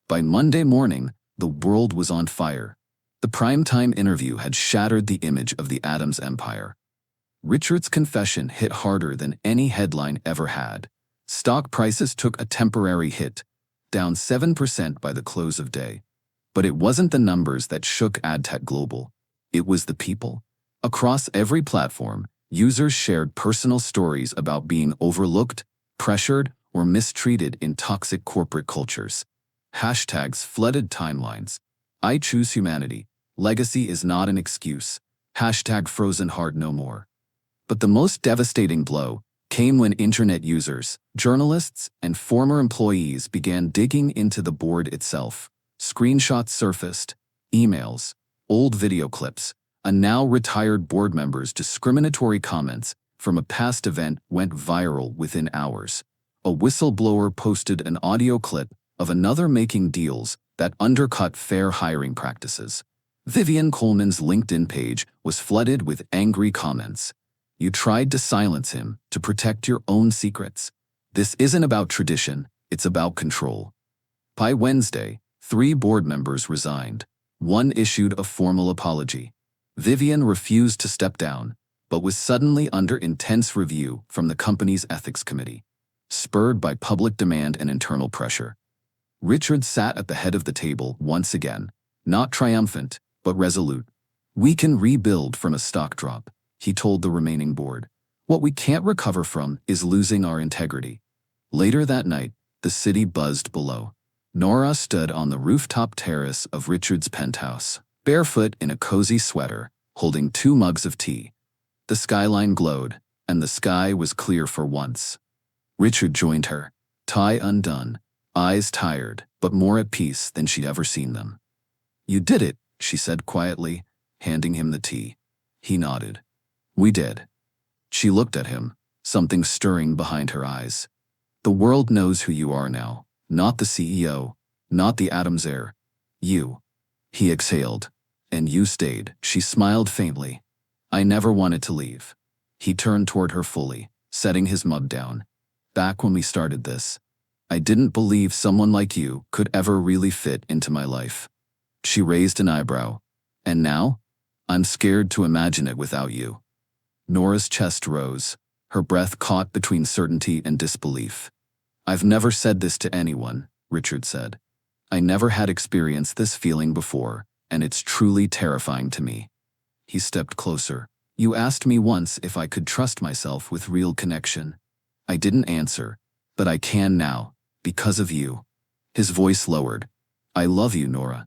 By Monday morning, the world was on fire. The primetime interview had shattered the image of the Adams empire. Richard's confession hit harder than any headline ever had. Stock prices took a temporary hit, down 7% by the close of day. But it wasn't the numbers that shook AdTech Global. It was the people. Across every platform, users shared personal stories about being overlooked, pressured, or mistreated in toxic corporate cultures. Hashtags flooded timelines. "I choose humanity. Legacy is not an excuse." #FrozenHeart no more. But the most devastating blow came when internet users, journalists, and former employees began digging into the board itself. Screenshots surfaced, emails, old video clips, and now retired board members' discriminatory comments, from a past event went viral within hours. A whistleblower posted an audio clip of another making deals that undercut fair hiring practices. Vivian Coleman's LinkedIn page was flooded with angry comments. You tried to silence him to protect your own secrets. This isn't about tradition, it's about control. By Wednesday, 3 board members resigned. One issued a formal apology. Vivian refused to step down, but was suddenly under intense review from the company's ethics committee, spurred by public demand and internal pressure. Richard sat at the head of the table once again, not triumphant, but resolute. We can rebuild from a stock drop, he told the remaining board. What we can't recover from is losing our integrity. Later that night, the city buzzed below. Nora stood on the rooftop terrace of Richard's penthouse, barefoot in a cozy sweater, holding 2 mugs of tea. The skyline glowed, and the sky was clear for once. Richard joined her, tie undone, eyes tired, but more at peace than she'd ever seen them. You did it, she said quietly, handing him the tea. He nodded. We did. She looked at him, something stirring behind her eyes. The world knows who you are now, not the CEO, not the Adams heir. You. He exhaled. And you stayed. She smiled faintly. I never wanted to leave. He turned toward her fully, setting his mug down. Back when we started this, I didn't believe someone like you could ever really fit into my life. She raised an eyebrow. And now? I'm scared to imagine it without you. Nora's chest rose, her breath caught between certainty and disbelief. I've never said this to anyone, Richard said. I never had experienced this feeling before, and it's truly terrifying to me. He stepped closer. You asked me once if I could trust myself with real connection. I didn't answer, but I can now, because of you. His voice lowered. I love you, Nora.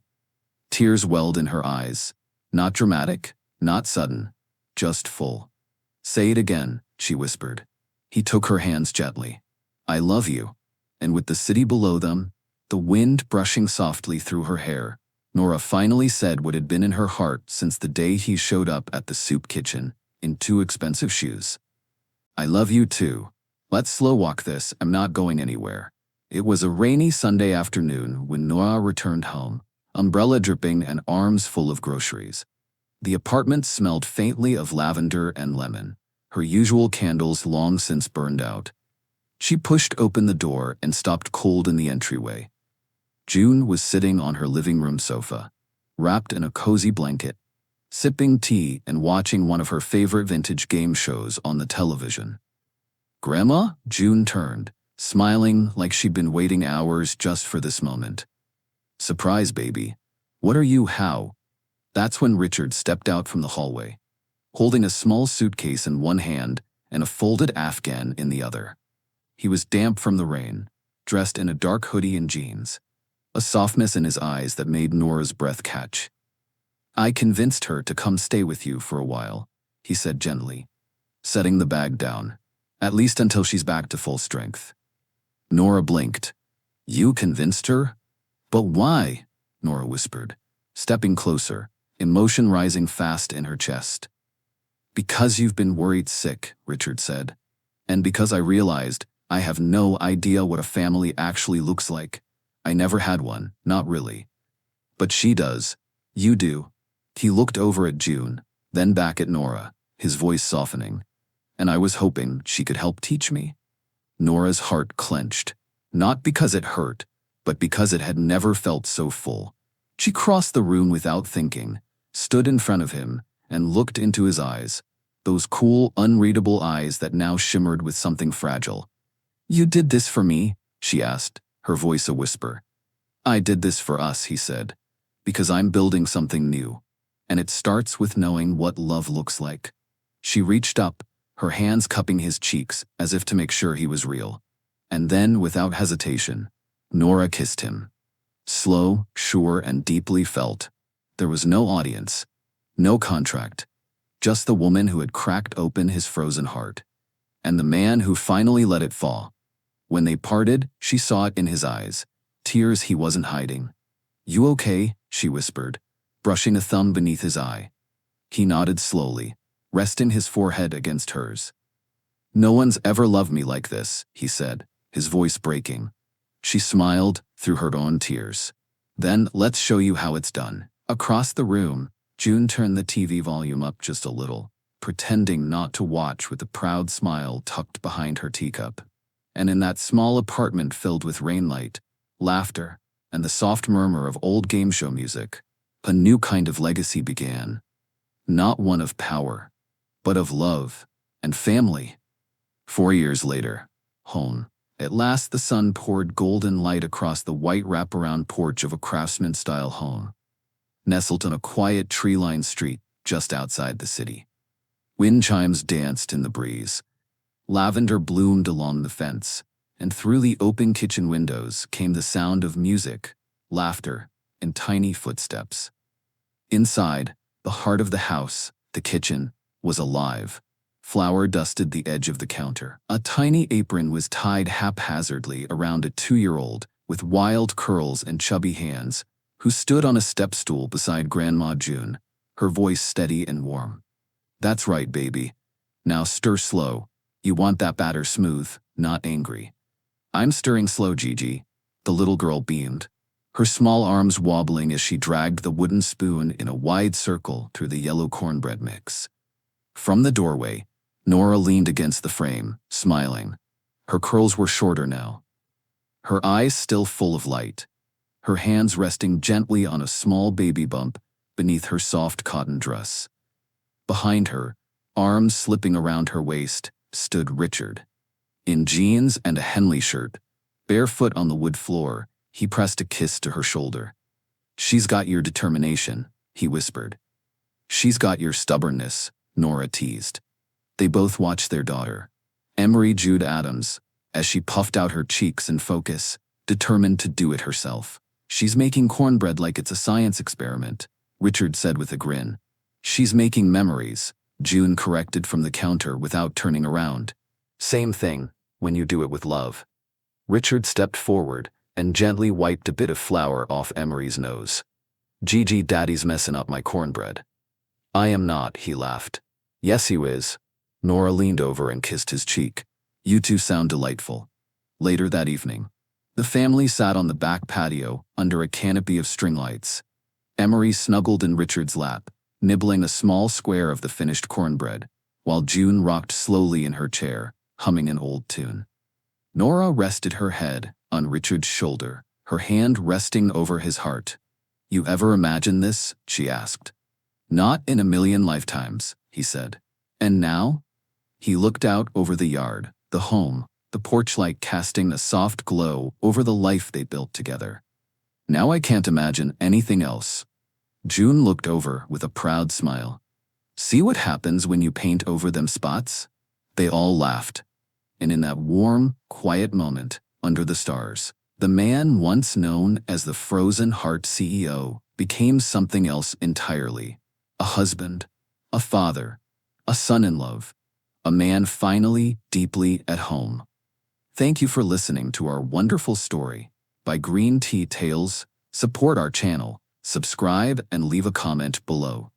Tears welled in her eyes. Not dramatic, not sudden, just full. Say it again, she whispered. He took her hands gently. I love you. And with the city below them, the wind brushing softly through her hair, Nora finally said what had been in her heart since the day he showed up at the soup kitchen in 2 expensive shoes. I love you too. Let's slow walk this, I'm not going anywhere. It was a rainy Sunday afternoon when Nora returned home, umbrella dripping and arms full of groceries. The apartment smelled faintly of lavender and lemon, her usual candles long since burned out. She pushed open the door and stopped cold in the entryway. June was sitting on her living room sofa, wrapped in a cozy blanket, sipping tea and watching one of her favorite vintage game shows on the television. Grandma? June turned, smiling like she'd been waiting hours just for this moment. Surprise, baby. What are you, how? That's when Richard stepped out from the hallway, holding a small suitcase in one hand and a folded Afghan in the other. He was damp from the rain, dressed in a dark hoodie and jeans, a softness in his eyes that made Nora's breath catch. I convinced her to come stay with you for a while, he said gently, setting the bag down, at least until she's back to full strength. Nora blinked. You convinced her? But why? Nora whispered, stepping closer, emotion rising fast in her chest. Because you've been worried sick, Richard said. And because I realized I have no idea what a family actually looks like. I never had one, not really. But she does. You do. He looked over at June, then back at Nora, his voice softening. And I was hoping she could help teach me. Nora's heart clenched, not because it hurt, but because it had never felt so full. She crossed the room without thinking, stood in front of him, and looked into his eyes, those cool, unreadable eyes that now shimmered with something fragile. You did this for me? She asked, her voice a whisper. I did this for us, he said, because I'm building something new, and it starts with knowing what love looks like. She reached up, her hands cupping his cheeks as if to make sure he was real. And then, without hesitation, Nora kissed him. Slow, sure, and deeply felt. There was no audience, no contract, just the woman who had cracked open his frozen heart, and the man who finally let it fall. When they parted, she saw it in his eyes, tears he wasn't hiding. You okay? She whispered, brushing a thumb beneath his eye. He nodded slowly, resting his forehead against hers. "No one's ever loved me like this," he said, his voice breaking. She smiled through her own tears. "Then let's show you how it's done." Across the room, June turned the TV volume up just a little, pretending not to watch with a proud smile tucked behind her teacup. And in that small apartment filled with rainlight, laughter, and the soft murmur of old game show music, a new kind of legacy began. Not one of power, but of love and family. 4 years later, home. At last the sun poured golden light across the white wraparound porch of a craftsman-style home, nestled on a quiet tree-lined street just outside the city. Wind chimes danced in the breeze. Lavender bloomed along the fence, and through the open kitchen windows came the sound of music, laughter, and tiny footsteps. Inside, the heart of the house, the kitchen, was alive. Flour dusted the edge of the counter. A tiny apron was tied haphazardly around a 2-year-old with wild curls and chubby hands, who stood on a step stool beside Grandma June, her voice steady and warm. "That's right, baby. Now stir slow. You want that batter smooth, not angry." "I'm stirring slow, Gigi," the little girl beamed, her small arms wobbling as she dragged the wooden spoon in a wide circle through the yellow cornbread mix. From the doorway, Nora leaned against the frame, smiling. Her curls were shorter now, her eyes still full of light, her hands resting gently on a small baby bump beneath her soft cotton dress. Behind her, arms slipping around her waist, stood Richard. In jeans and a Henley shirt, barefoot on the wood floor, he pressed a kiss to her shoulder. "She's got your determination," he whispered. "She's got your stubbornness," Nora teased. They both watched their daughter, Emery Jude Adams, as she puffed out her cheeks in focus, determined to do it herself. "She's making cornbread like it's a science experiment," Richard said with a grin. "She's making memories," June corrected from the counter without turning around. "Same thing, when you do it with love." Richard stepped forward and gently wiped a bit of flour off Emery's nose. "Gigi, Daddy's messing up my cornbread." "I am not," he laughed. "Yes, you is." Nora leaned over and kissed his cheek. "You two sound delightful." Later that evening, the family sat on the back patio under a canopy of string lights. Emery snuggled in Richard's lap, nibbling a small square of the finished cornbread, while June rocked slowly in her chair, humming an old tune. Nora rested her head on Richard's shoulder, her hand resting over his heart. "You ever imagine this?" she asked. "Not in a million lifetimes," he said. "And now?" He looked out over the yard, the home, the porch light casting a soft glow over the life they built together. "Now I can't imagine anything else." June looked over with a proud smile. "See what happens when you paint over them spots?" They all laughed. And in that warm, quiet moment, under the stars, the man once known as the Frozen Heart CEO became something else entirely. A husband, a father, a son-in-love, a man finally deeply at home. Thank you for listening to our wonderful story by Green Tea Tales. Support our channel, subscribe, and leave a comment below.